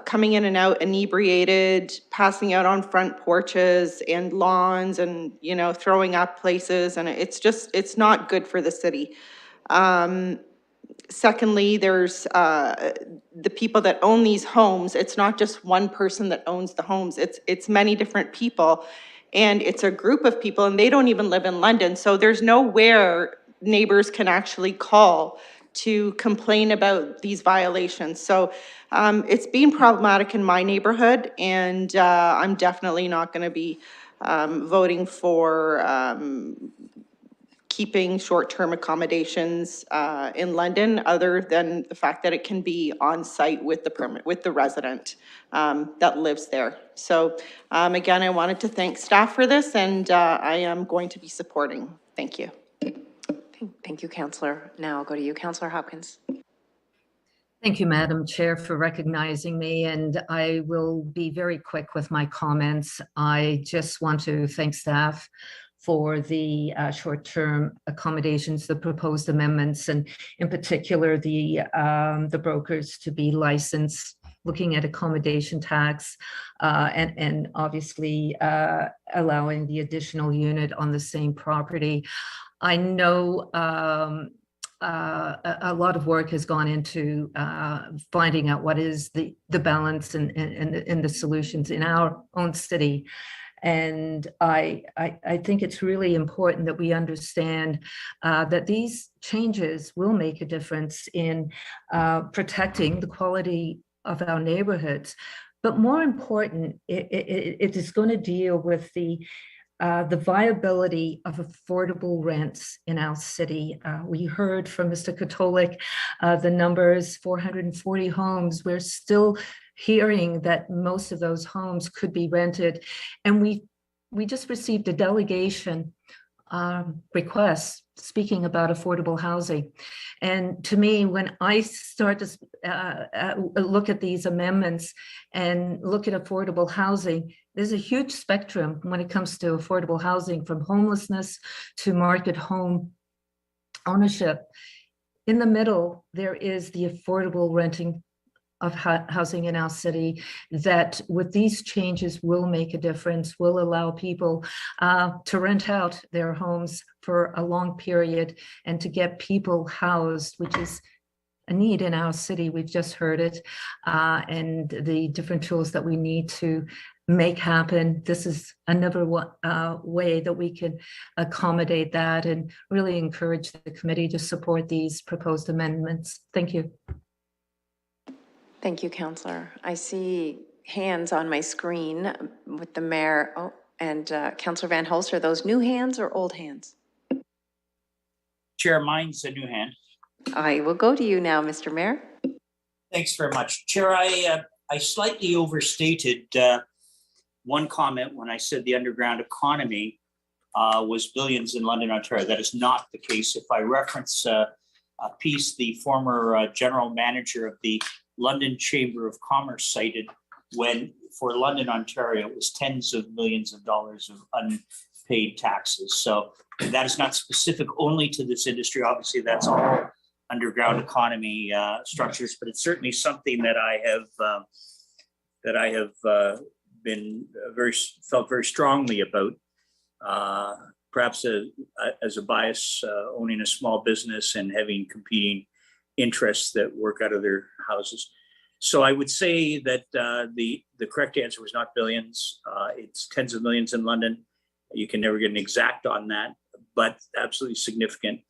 coming in and out inebriated, passing out on front porches and lawns, and throwing up places, and it's not good for the city. Secondly, there's the people that own these homes. It's not just one person that owns the homes. It's many different people, and it's a group of people, and they don't even live in London. So there's nowhere neighbors can actually call to complain about these violations. So it's been problematic in my neighborhood, and I'm definitely not going to be voting for keeping short-term accommodations in London, other than the fact that it can be on site with the permit, with the resident that lives there. So again, I wanted to thank staff for this, and I am going to be supporting. Thank you. Thank you, Councillor. Now I'll go to you, Councillor Hopkins. Thank you, Madam Chair, for recognizing me, and I will be very quick with my comments. I just want to thank staff for the short-term accommodations, the proposed amendments, and in particular the brokers to be licensed, looking at accommodation tax, and obviously allowing the additional unit on the same property. I know a lot of work has gone into finding out what is the balance and the solutions in our own city. And I think it's really important that we understand that these changes will make a difference in protecting the quality of our neighborhoods. But more important, it is going to deal with the viability of affordable rents in our city. We heard from Mr. Katolik, the numbers, 440 homes. We're still hearing that most of those homes could be rented. And we just received a delegation request speaking about affordable housing. And to me, when I start to look at these amendments and look at affordable housing, there's a huge spectrum when it comes to affordable housing, from homelessness to market home ownership. In the middle, there is the affordable renting of housing in our city that with these changes will make a difference, will allow people to rent out their homes for a long period and to get people housed, which is a need in our city. We've just heard it, and the different tools that we need to make happen. This is another way that we can accommodate that and really encourage the committee to support these proposed amendments. Thank you. Thank you, Councillor. I see hands on my screen with the mayor and Councillor Van Hulst. Are those new hands or old hands? Chair, mine's a new hand. I will go to you now, Mr. Mayor. Thanks very much. Chair, I slightly overstated one comment when I said the underground economy was billions in London, Ontario. That is not the case. If I reference a piece the former general manager of the London Chamber of Commerce cited, when for London, Ontario, it was tens of millions of dollars of unpaid taxes. So that is not specific only to this industry. Obviously, that's all underground economy structures, but it's certainly something that I have been felt very strongly about. Perhaps as a bias, owning a small business and having competing interests that work out of their houses. So I would say that the correct answer was not billions. It's tens of millions in London. You can never get an exact on that, but absolutely significant.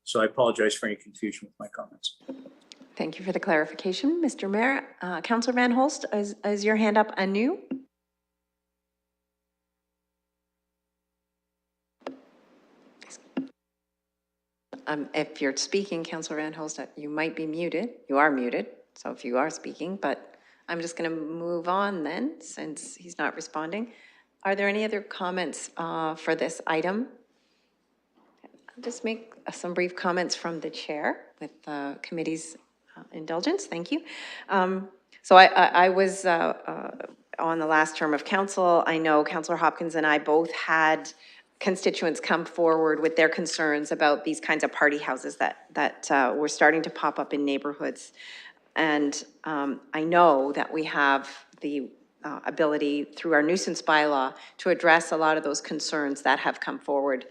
So I apologize for any confusion with my comments. Thank you for the clarification, Mr. Mayor. Councillor Van Hulst, is your hand up anew? If you're speaking, Councillor Van Hulst, you might be muted. You are muted, so if you are speaking, but I'm just going to move on then, since he's not responding. Are there any other comments for this item? I'll just make some brief comments from the chair with the committee's indulgence. Thank you. So I was on the last term of council. I know Councillor Hopkins and I both had constituents come forward with their concerns about these kinds of party houses that were starting to pop up in neighborhoods. And I know that we have the ability through our nuisance bylaw to address a lot of those concerns that have come forward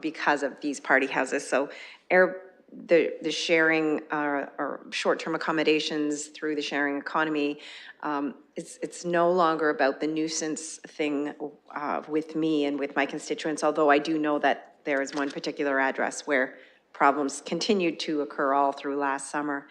because of these party houses. So the sharing or short-term accommodations through the sharing economy, it's no longer about the nuisance thing with me and with my constituents, although I do know that there is one particular address where problems continued to occur all through last summer.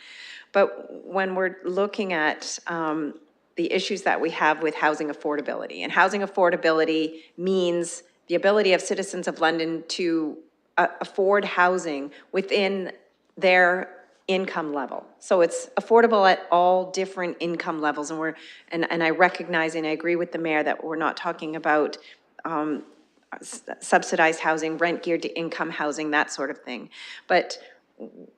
But when we're looking at the issues that we have with housing affordability, and housing affordability means the ability of citizens of London to afford housing within their income level. So it's affordable at all different income levels. And I recognize and I agree with the mayor that we're not talking about subsidized housing, rent geared to income housing, that sort of thing. But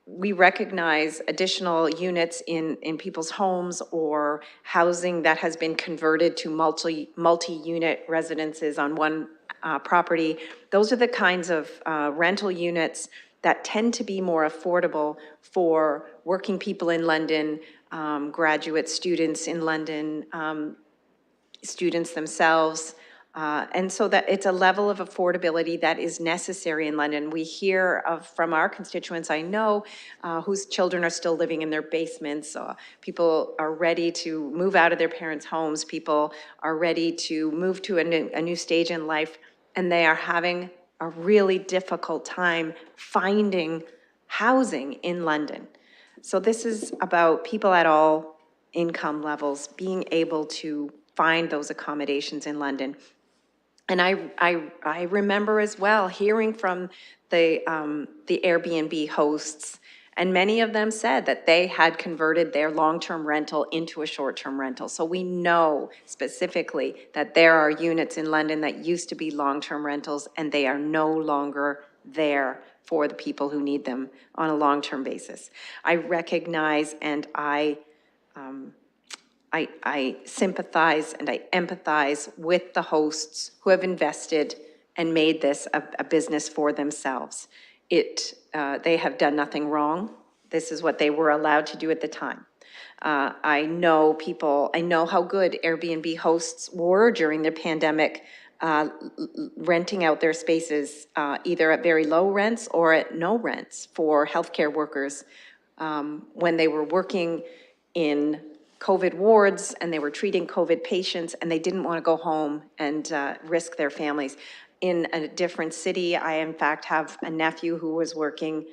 we recognize additional units in people's homes or housing that has been converted to multi-unit residences on one property. Those are the kinds of rental units that tend to be more affordable for working people in London, graduate students in London, students themselves. And so that it's a level of affordability that is necessary in London. We hear from our constituents I know whose children are still living in their basements. People are ready to move out of their parents' homes. People are ready to move to a new stage in life, and they are having a really difficult time finding housing in London. So this is about people at all income levels being able to find those accommodations in London. And I remember as well hearing from the Airbnb hosts, and many of them said that they had converted their long-term rental into a short-term rental. So we know specifically that there are units in London that used to be long-term rentals, and they are no longer there for the people who need them on a long-term basis. I recognize and I sympathize and I empathize with the hosts who have invested and made this a business for themselves. They have done nothing wrong. This is what they were allowed to do at the time. I know how good Airbnb hosts were during the pandemic, renting out their spaces either at very low rents or at no rents for healthcare workers when they were working in COVID wards and they were treating COVID patients and they didn't want to go home and risk their families. In a different city, I in fact have a nephew who was working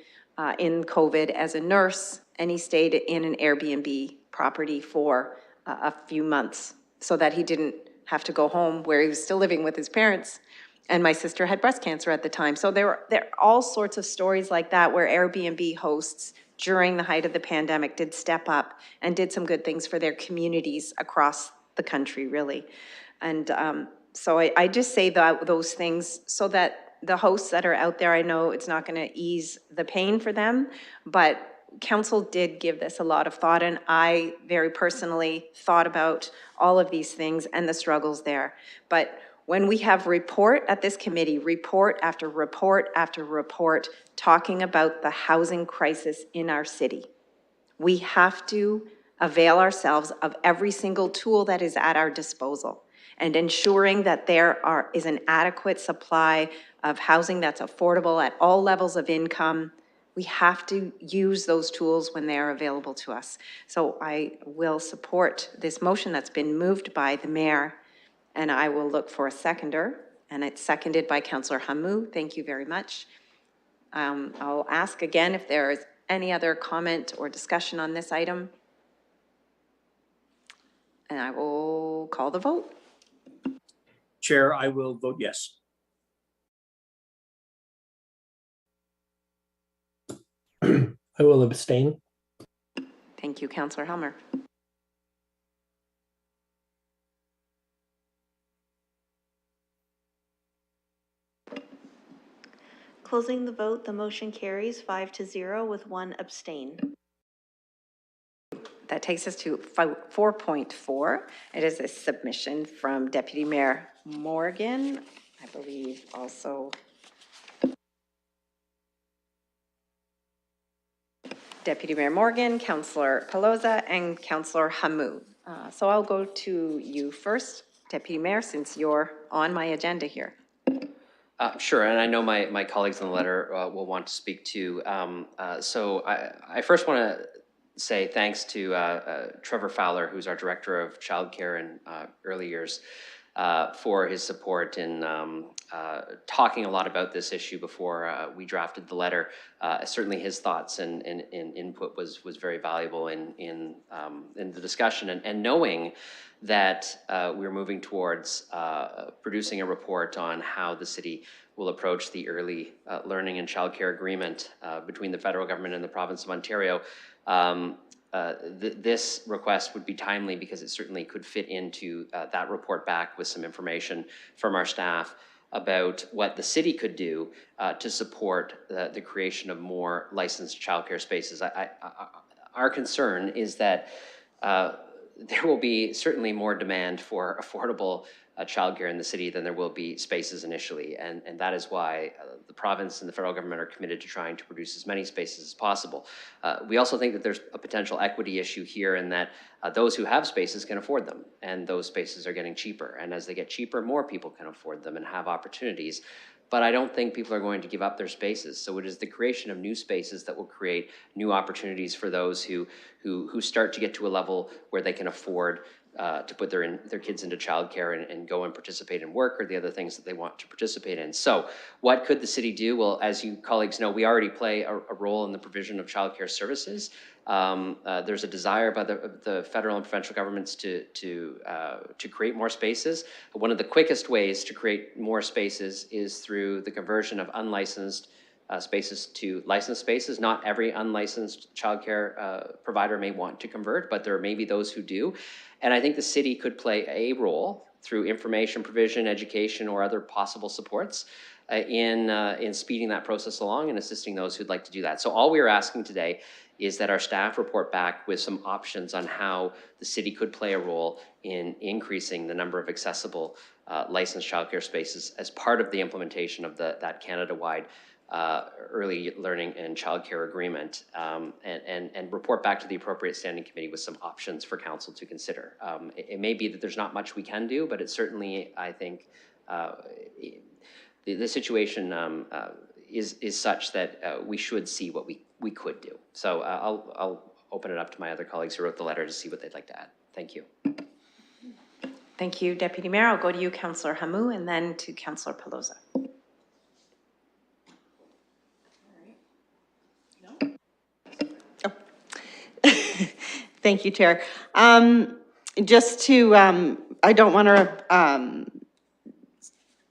in COVID as a nurse, and he stayed in an Airbnb property for a few months so that he didn't have to go home where he was still living with his parents. And my sister had breast cancer at the time. So there are all sorts of stories like that where Airbnb hosts during the height of the pandemic did step up and did some good things for their communities across the country, really. And so I just say those things so that the hosts that are out there, I know it's not going to ease the pain for them, but council did give this a lot of thought, and I very personally thought about all of these things and the struggles there. But when we have report at this committee, report after report after report, talking about the housing crisis in our city, we have to avail ourselves of every single tool that is at our disposal and ensuring that there is an adequate supply of housing that's affordable at all levels of income. We have to use those tools when they are available to us. So I will support this motion that's been moved by the mayor, and I will look for a seconder, and it's seconded by Councillor Hamou. Thank you very much. I'll ask again if there is any other comment or discussion on this item. And I will call the vote. Chair, I will vote yes. I will abstain. Thank you, Councillor Helmer. Closing the vote, the motion carries 5-0 with 1 abstain. That takes us to 4.4. It is a submission from Deputy Mayor Morgan, I believe also Deputy Mayor Morgan, Councillor Pelosa, and Councillor Hamou. So I'll go to you first, Deputy Mayor, since you're on my agenda here. Sure, and I know my colleagues in the letter will want to speak to. So I first want to say thanks to Trevor Fowler, who's our Director of Childcare and Early Years. for his support in talking a lot about this issue before we drafted the letter. Certainly his thoughts and input was very valuable in the discussion, and knowing that we're moving towards producing a report on how the city will approach the early learning and childcare agreement between the federal government and the province of Ontario. This request would be timely because it certainly could fit into that report back with some information from our staff about what the city could do to support the creation of more licensed childcare spaces. Our concern is that there will be certainly more demand for affordable childcare in the city than there will be spaces initially. And that is why the province and the federal government are committed to trying to produce as many spaces as possible. We also think that there's a potential equity issue here in that those who have spaces can afford them, and those spaces are getting cheaper. And as they get cheaper, more people can afford them and have opportunities. But I don't think people are going to give up their spaces. So it is the creation of new spaces that will create new opportunities for those who start to get to a level where they can afford to put their kids into childcare and go and participate in work or the other things that they want to participate in. So what could the city do? Well, as you colleagues know, we already play a role in the provision of childcare services. There's a desire by the federal and provincial governments to create more spaces. One of the quickest ways to create more spaces is through the conversion of unlicensed spaces to licensed spaces. Not every unlicensed childcare provider may want to convert, but there may be those who do. And I think the city could play a role through information provision, education, or other possible supports in speeding that process along and assisting those who'd like to do that. So all we are asking today is that our staff report back with some options on how the city could play a role in increasing the number of accessible licensed childcare spaces as part of the implementation of that Canada-wide early learning and childcare agreement, and report back to the appropriate standing committee with some options for council to consider. It may be that there's not much we can do, but it certainly, I think, the situation is such that we should see what we could do. So I'll open it up to my other colleagues who wrote the letter to see what they'd like to add. Thank you. Thank you, Deputy Mayor. I'll go to you, Councillor Hamou, and then to Councillor Pelosa. Thank you, Chair. Just to, I don't want to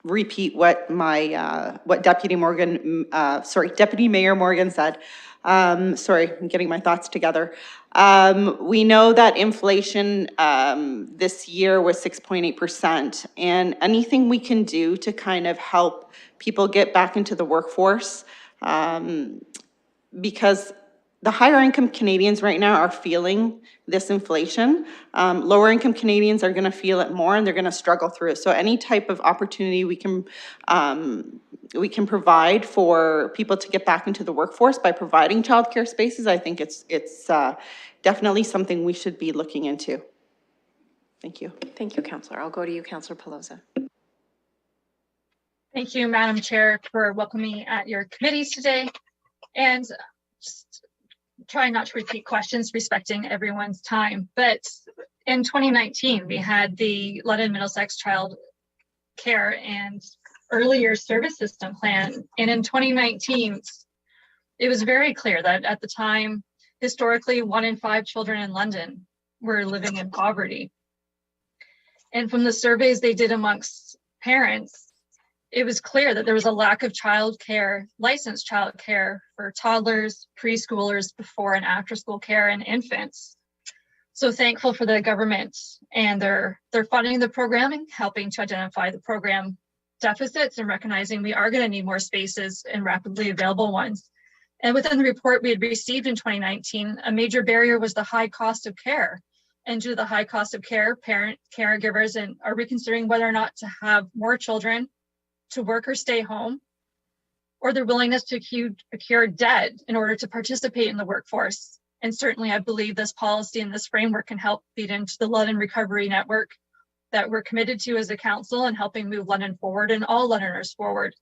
repeat what what Deputy Mayor Morgan said. Sorry, I'm getting my thoughts together. We know that inflation this year was 6.8%, and anything we can do to kind of help people get back into the workforce, because the higher income Canadians right now are feeling this inflation. Lower income Canadians are going to feel it more, and they're going to struggle through it. So any type of opportunity we can provide for people to get back into the workforce by providing childcare spaces, I think it's definitely something we should be looking into. Thank you. Thank you, Councillor. I'll go to you, Councillor Pelosa. Thank you, Madam Chair, for welcoming me at your committees today. And just trying not to repeat questions, respecting everyone's time. But in 2019, we had the London Middlesex Child Care and Earlier Service System Plan. And in 2019, it was very clear that at the time, historically, 1 in 5 children in London were living in poverty. And from the surveys they did amongst parents, it was clear that there was a lack of childcare, licensed childcare for toddlers, preschoolers, before and after school care, and infants. So thankful for the government and their funding the programming, helping to identify the program deficits and recognizing we are going to need more spaces and rapidly available ones. And within the report we had received in 2019, a major barrier was the high cost of care. And due to the high cost of care, caregivers are reconsidering whether or not to have more children to work or stay home, or their willingness to accrue debt in order to participate in the workforce. And certainly I believe this policy and this framework can help feed into the London Recovery Network that we're committed to as a council and helping move London forward and all Londoners forward.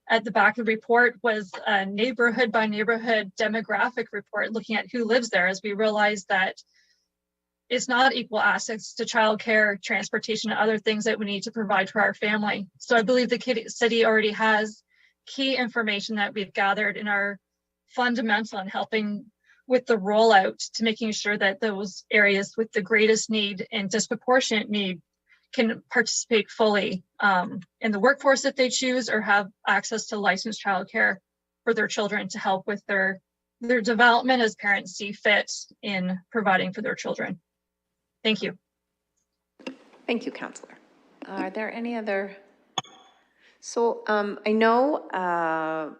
At the back of the report was a neighborhood by neighborhood demographic report looking at who lives there, as we realized that is not equal access to childcare, transportation, and other things that we need to provide for our family. So I believe the city already has key information that we've gathered and are fundamental in helping with the rollout to making sure that those areas with the greatest need and disproportionate need can participate fully in the workforce that they choose, or have access to licensed childcare for their children to help with their development as parents see fit in providing for their children. Thank you. Thank you, Councillor. Are there any other? So I know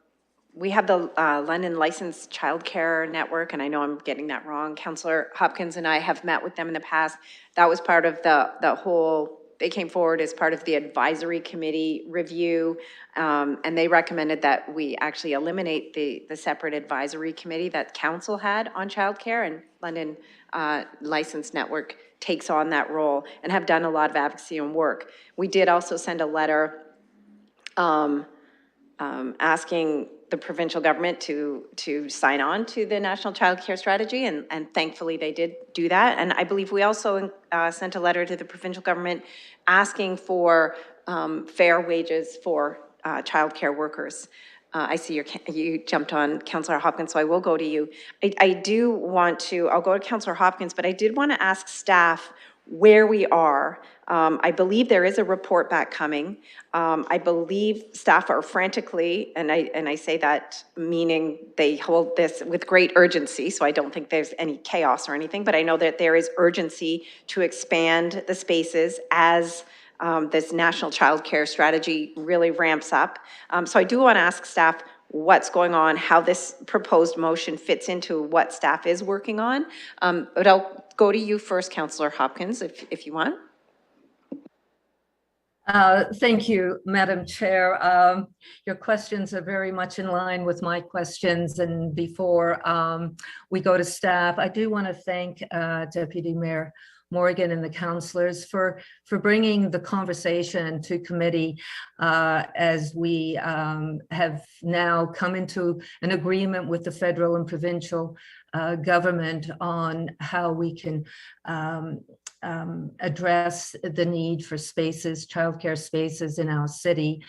we have the London Licensed Childcare Network, and I know I'm getting that wrong. Councillor Hopkins and I have met with them in the past. That was part of the whole, they came forward as part of the advisory committee review, and they recommended that we actually eliminate the separate advisory committee that council had on childcare, and London Licensed Network takes on that role and have done a lot of advocacy and work. We did also send a letter asking the provincial government to sign on to the National Child Care Strategy, and thankfully they did do that. And I believe we also sent a letter to the provincial government asking for fair wages for childcare workers. I see you jumped on Councillor Hopkins, so I will go to you. I do want to, I'll go to Councillor Hopkins, but I did want to ask staff where we are. I believe there is a report back coming. I believe staff are frantically, and I say that meaning they hold this with great urgency, so I don't think there's any chaos or anything, but I know that there is urgency to expand the spaces as this National Child Care Strategy really ramps up. So I do want to ask staff what's going on, how this proposed motion fits into what staff is working on. But I'll go to you first, Councillor Hopkins, if you want. Thank you, Madam Chair. Your questions are very much in line with my questions. And before we go to staff, I do want to thank Deputy Mayor Morgan and the councillors for bringing the conversation to committee as we have now come into an agreement with the federal and provincial government on how we can address the need for spaces, childcare spaces in our city.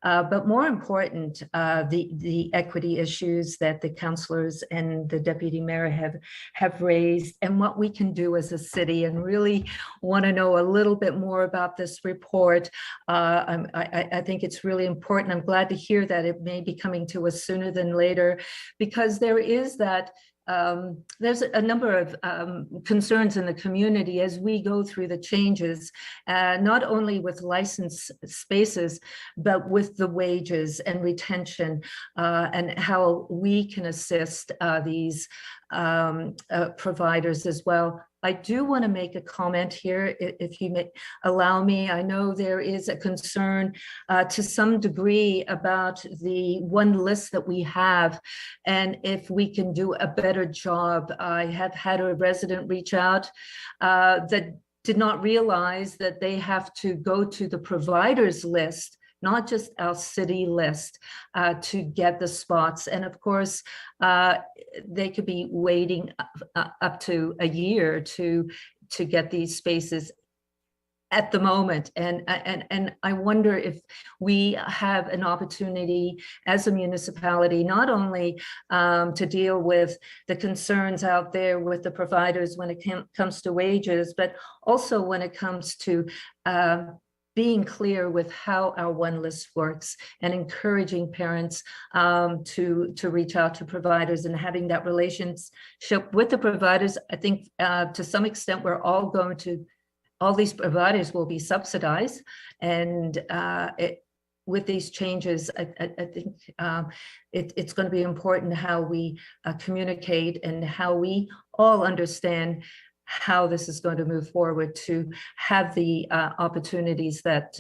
But more important, the equity issues that the councillors and the deputy mayor have raised, and what we can do as a city, and really want to know a little bit more about this report. I think it's really important. I'm glad to hear that it may be coming to us sooner than later, because there is that there's a number of concerns in the community as we go through the changes, not only with licensed spaces, but with the wages and retention, and how we can assist these providers as well. I do want to make a comment here, if you may allow me. I know there is a concern to some degree about the one list that we have, and if we can do a better job. I have had a resident reach out that did not realize that they have to go to the providers list, not just our city list, to get the spots. And of course, they could be waiting up to a year to get these spaces at the moment. And I wonder if we have an opportunity as a municipality, not only to deal with the concerns out there with the providers when it comes to wages, but also when it comes to being clear with how our one list works, and encouraging parents to reach out to providers and having that relationship with the providers. I think to some extent all these providers will be subsidized, and with these changes, I think it's going to be important how we communicate and how we all understand how this is going to move forward to have the opportunities that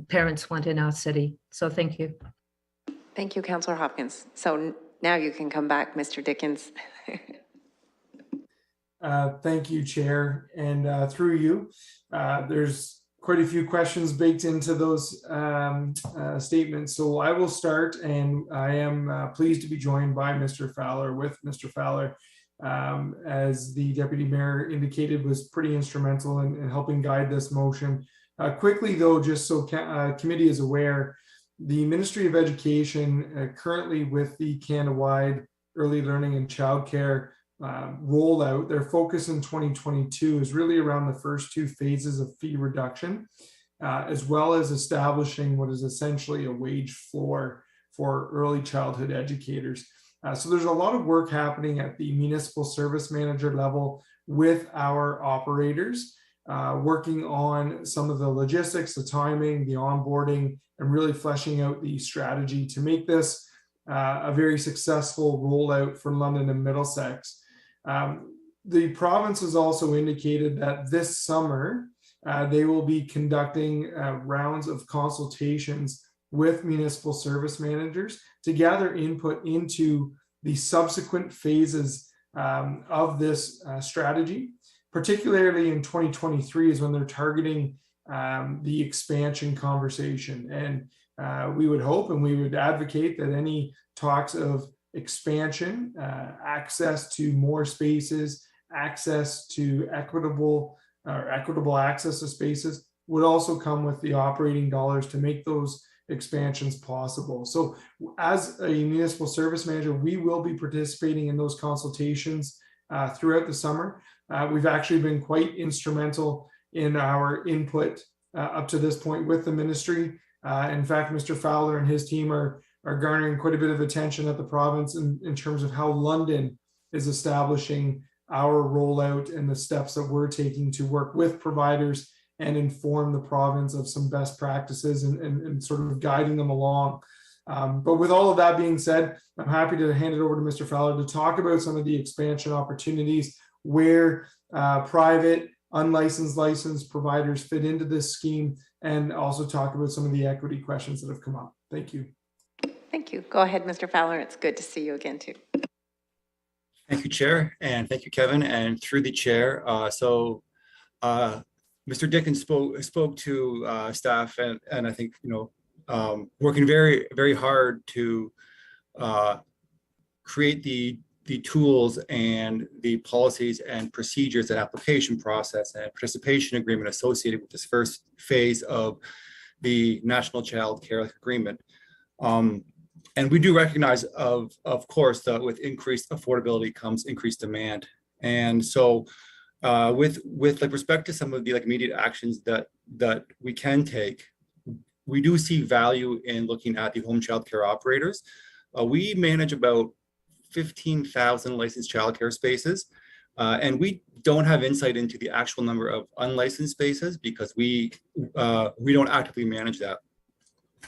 parents want in our city. So thank you. Thank you, Councillor Hopkins. So now you can come back, Mr. Dickens. Thank you, Chair. And through you, there's quite a few questions baked into those statements. So I will start, and I am pleased to be joined by Mr. Fowler, with Mr. Fowler, as the deputy mayor indicated, was pretty instrumental in helping guide this motion. Quickly though, just so committee is aware, the Ministry of Education currently with the Canada-wide early learning and childcare rollout, their focus in 2022 is really around the first two phases of fee reduction, as well as establishing what is essentially a wage floor for early childhood educators. So there's a lot of work happening at the municipal service manager level with our operators, working on some of the logistics, the timing, the onboarding, and really fleshing out the strategy to make this a very successful rollout for London and Middlesex. The province has also indicated that this summer, they will be conducting rounds of consultations with municipal service managers to gather input into the subsequent phases of this strategy, particularly in 2023 is when they're targeting the expansion conversation. And we would hope and we would advocate that any talks of expansion, access to more spaces, access to equitable access to spaces would also come with the operating dollars to make those expansions possible. So as a municipal service manager, we will be participating in those consultations throughout the summer. We've actually been quite instrumental in our input up to this point with the ministry. In fact, Mr. Fowler and his team are garnering quite a bit of attention at the province in terms of how London is establishing our rollout and the steps that we're taking to work with providers and inform the province of some best practices and sort of guiding them along. But with all of that being said, I'm happy to hand it over to Mr. Fowler to talk about some of the expansion opportunities where private, unlicensed, licensed providers fit into this scheme, and also talk about some of the equity questions that have come up. Thank you. Thank you. Go ahead, Mr. Fowler. It's good to see you again too. Thank you, Chair, and thank you, Kevin, and through the chair. Mr. Dickens spoke to staff, and I think, working very, very hard to create the tools and the policies and procedures and application process and participation agreement associated with this first phase of the National Child Care Agreement. And we do recognize, of course, that with increased affordability comes increased demand. And so with respect to some of the immediate actions that we can take, we do see value in looking at the home child care operators. We manage about 15,000 licensed childcare spaces, and we don't have insight into the actual number of unlicensed spaces because we don't actively manage that.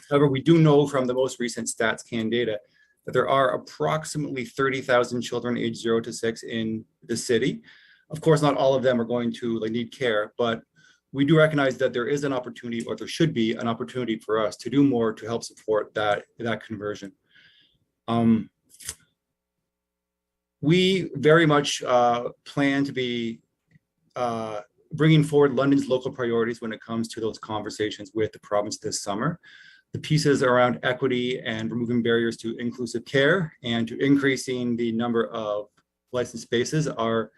However, we do know from the most recent StatsCan data that there are approximately 30,000 children aged 0 to 6 in the city. Of course, not all of them are going to need care, but we do recognize that there is an opportunity, or there should be an opportunity for us to do more to help support that conversion. We very much plan to be bringing forward London's local priorities when it comes to those conversations with the province this summer. The pieces around equity and removing barriers to inclusive care and to increasing the number of licensed spaces are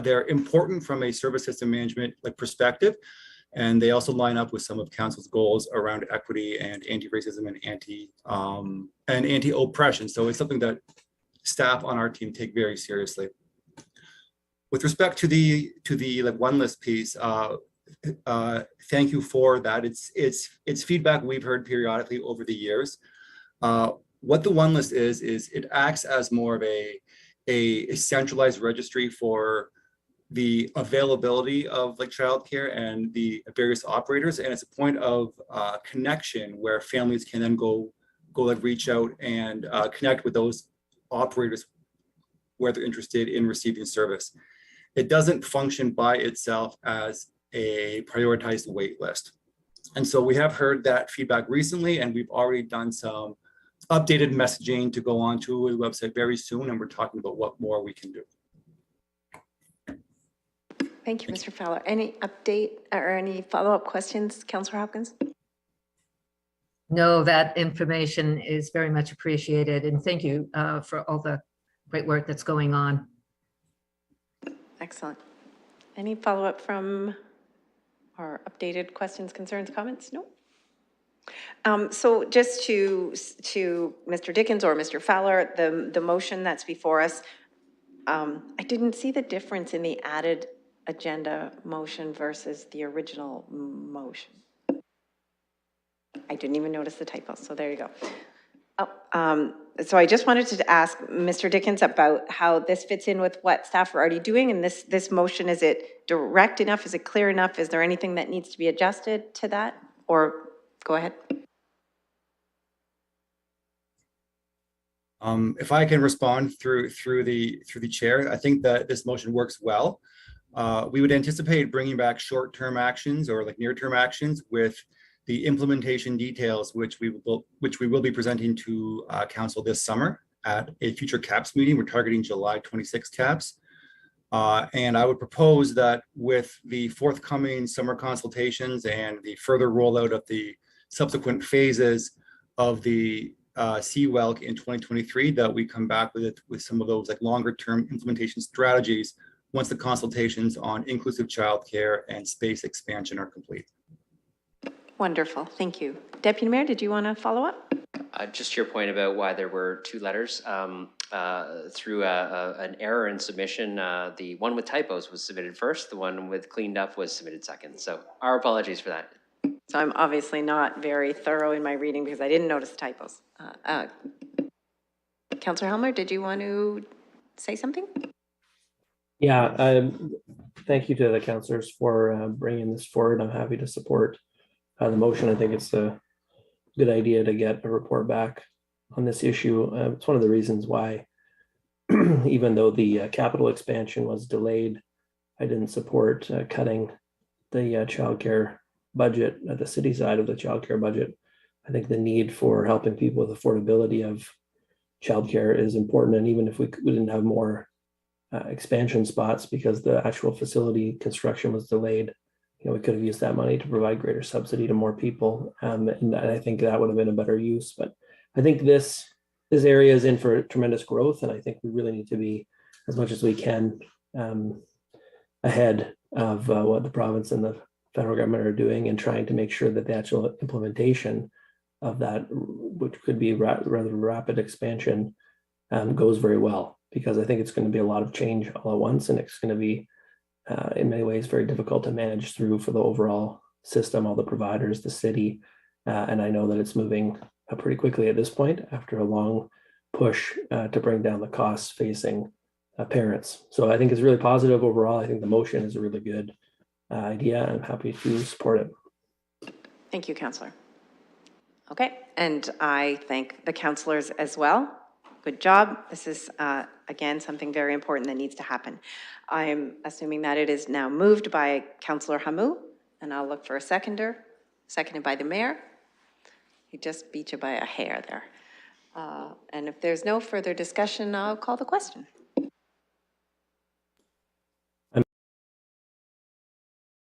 they're important from a service system management perspective, and they also line up with some of council's goals around equity and anti-racism and anti-oppression. So it's something that staff on our team take very seriously. With respect to the one list piece, thank you for that. It's feedback we've heard periodically over the years. What the one list is it acts as more of a centralized registry for the availability of childcare and the various operators, and it's a point of connection where families can then go reach out and connect with those operators where they're interested in receiving service. It doesn't function by itself as a prioritized wait list. And so we have heard that feedback recently, and we've already done some updated messaging to go on to the website very soon, and we're talking about what more we can do. Thank you, Mr. Fowler. Any update or any follow-up questions, Councillor Hopkins? No, that information is very much appreciated, and thank you for all the great work that's going on. Excellent. Any follow-up from or updated questions, concerns, comments? No? So just to Mr. Dickens or Mr. Fowler, the motion that's before us, I didn't see the difference in the added agenda motion versus the original motion. I didn't even notice the typo, so there you go. Oh, so I just wanted to ask Mr. Dickens about how this fits in with what staff are already doing, and this motion, is it direct enough? Is it clear enough? Is there anything that needs to be adjusted to that? Or go ahead. If I can respond through the chair, I think that this motion works well. We would anticipate bringing back short-term actions or like near-term actions with the implementation details, which we will be presenting to council this summer at a future CAPS meeting. We're targeting July 26 CAPS. And I would propose that with the forthcoming summer consultations and the further rollout of the subsequent phases of the CWELC in 2023, that we come back with some of those like longer term implementation strategies once the consultations on inclusive childcare and space expansion are complete. Wonderful, thank you. Deputy Mayor, did you want to follow up? Just to your point about why there were two letters, through an error in submission, the one with typos was submitted first, the one with cleaned up was submitted second. So our apologies for that. So I'm obviously not very thorough in my reading because I didn't notice the typos. Councillor Helmer, did you want to say something? Yeah, thank you to the councillors for bringing this forward. I'm happy to support the motion. I think it's a good idea to get a report back on this issue. It's one of the reasons why, even though the capital expansion was delayed, I didn't support cutting the childcare budget at the city side of the childcare budget. I think the need for helping people with affordability of childcare is important. And even if we didn't have more expansion spots because the actual facility construction was delayed, we could have used that money to provide greater subsidy to more people. And I think that would have been a better use. But I think this area is in for tremendous growth. And I think we really need to be, as much as we can, ahead of what the province and the federal government are doing and trying to make sure that the actual implementation of that, which could be rather rapid expansion, goes very well. Because I think it's going to be a lot of change all at once, and it's going to be in many ways very difficult to manage through for the overall system, all the providers, the city, and I know that it's moving pretty quickly at this point after a long push to bring down the costs facing parents. So I think it's really positive overall. I think the motion is a really good idea. I'm happy to support it. Thank you, Councillor. Okay, and I thank the councillors as well. Good job. This is, again, something very important that needs to happen. I'm assuming that it is now moved by Councillor Hamou, and I'll look for a seconder. Seconded by the mayor. He just beat you by a hair there. And if there's no further discussion, I'll call the question.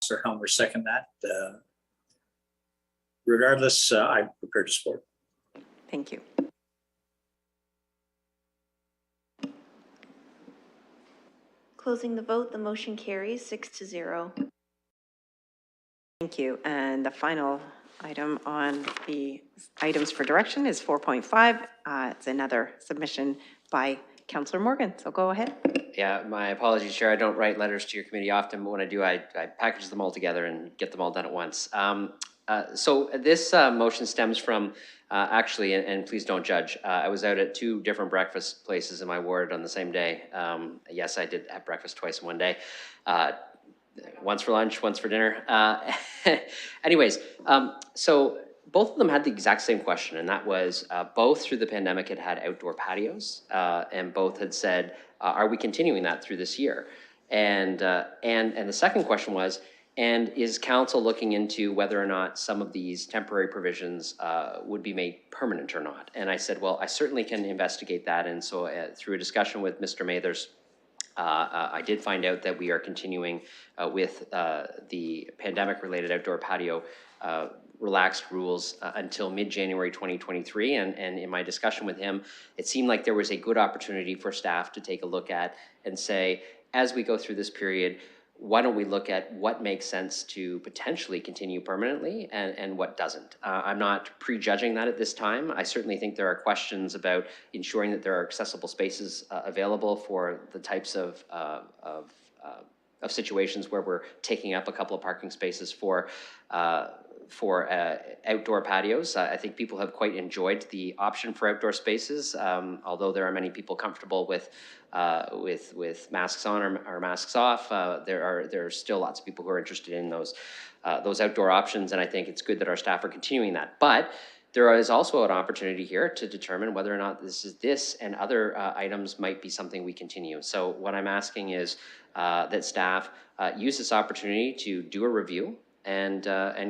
Councillor Helmer, second that. Regardless, I'm prepared to support. Thank you. Closing the vote, the motion carries 6-0. Thank you. And the final item on the items for direction is 4.5. It's another submission by Councillor Morgan. So go ahead. Yeah, my apologies, Chair. I don't write letters to your committee often, but when I do, I package them all together and get them all done at once. So this motion stems from actually, and please don't judge, I was out at two different breakfast places in my ward on the same day. Yes, I did have breakfast twice in one day. Once for lunch, once for dinner. Anyways, so both of them had the exact same question, and that was both through the pandemic had outdoor patios, and both had said, are we continuing that through this year? And the second question was, and is council looking into whether or not some of these temporary provisions would be made permanent or not? And I said, well, I certainly can investigate that. And so through a discussion with Mr. Mathers, I did find out that we are continuing with the pandemic-related outdoor patio relaxed rules until mid-January 2023. And in my discussion with him, it seemed like there was a good opportunity for staff to take a look at and say, as we go through this period, why don't we look at what makes sense to potentially continue permanently and what doesn't? I'm not prejudging that at this time. I certainly think there are questions about ensuring that there are accessible spaces available for the types of situations where we're taking up a couple of parking spaces for outdoor patios. I think people have quite enjoyed the option for outdoor spaces, although there are many people comfortable with masks on or masks off. There are still lots of people who are interested in those outdoor options, and I think it's good that our staff are continuing that. But there is also an opportunity here to determine whether or not this and other items might be something we continue. So what I'm asking is that staff use this opportunity to do a review and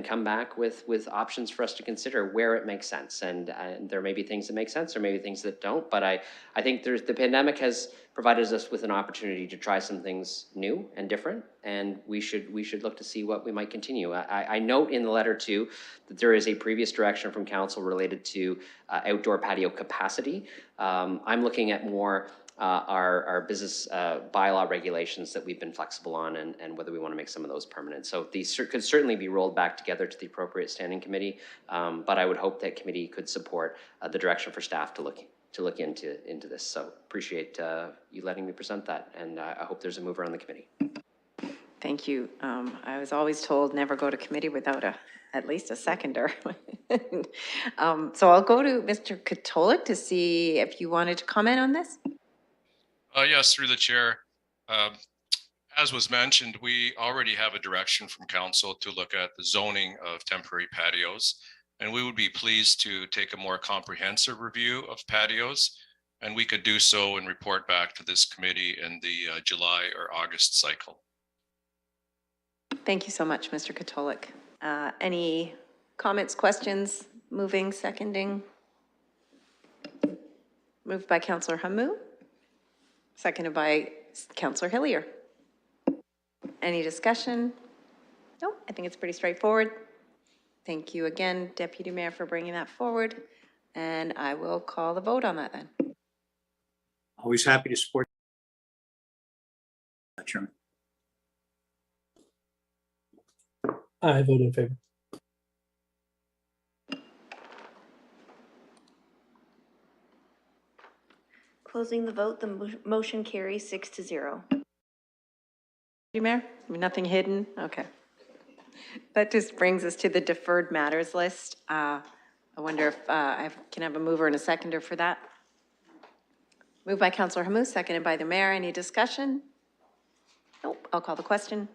come back with options for us to consider where it makes sense. And there may be things that make sense, there may be things that don't, but I think the pandemic has provided us with an opportunity to try some things new and different, and we should look to see what we might continue. I note in the letter too that there is a previous direction from council related to outdoor patio capacity. I'm looking at more our business bylaw regulations that we've been flexible on, and whether we want to make some of those permanent. So these could certainly be rolled back together to the appropriate standing committee, but I would hope that committee could support the direction for staff to look into this. So appreciate you letting me present that, and I hope there's a mover on the committee. Thank you. I was always told never go to committee without at least a seconder. So I'll go to Mr. Katolik to see if you wanted to comment on this. Yes, through the chair. As was mentioned, we already have a direction from council to look at the zoning of temporary patios, and we would be pleased to take a more comprehensive review of patios, and we could do so and report back to this committee in the July or August cycle. Thank you so much, Mr. Katolik. Any comments, questions, moving, seconding? Moved by Councillor Hamou, seconded by Councillor Hillier. Any discussion? No, I think it's pretty straightforward. Thank you again, Deputy Mayor, for bringing that forward. And I will call the vote on that then. Always happy to support. Chairman. I vote in favor. Closing the vote, the motion carries 6-0. Mayor, nothing hidden? Okay. That just brings us to the deferred matters list. I wonder if I can have a mover and a seconder for that. Moved by Councillor Hamou, seconded by the mayor. Any discussion? Nope. I'll call the question.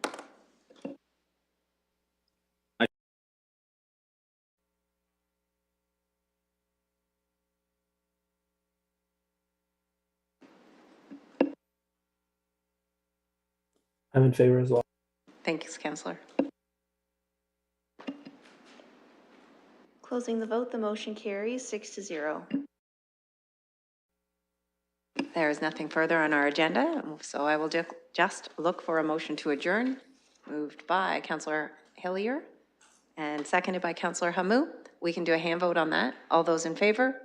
I'm in favor as well. Thanks, Councillor. Closing the vote, the motion carries 6-0. There is nothing further on our agenda, so I will just look for a motion to adjourn. Moved by Councillor Hillier and seconded by Councillor Hamou. We can do a hand vote on that. All those in favor?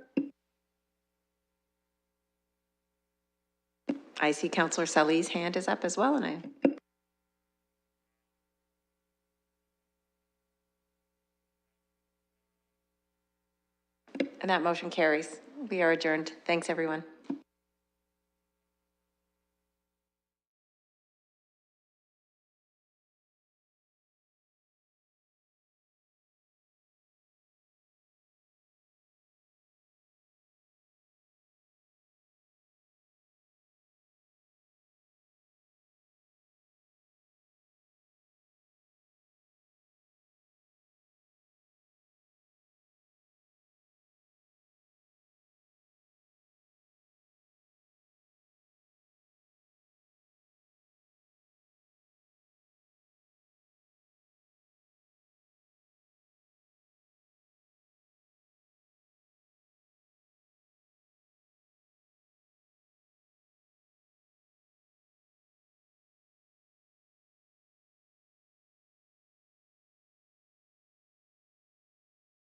I see Councillor Salih's hand is up as well, and that motion carries. We are adjourned. Thanks, everyone.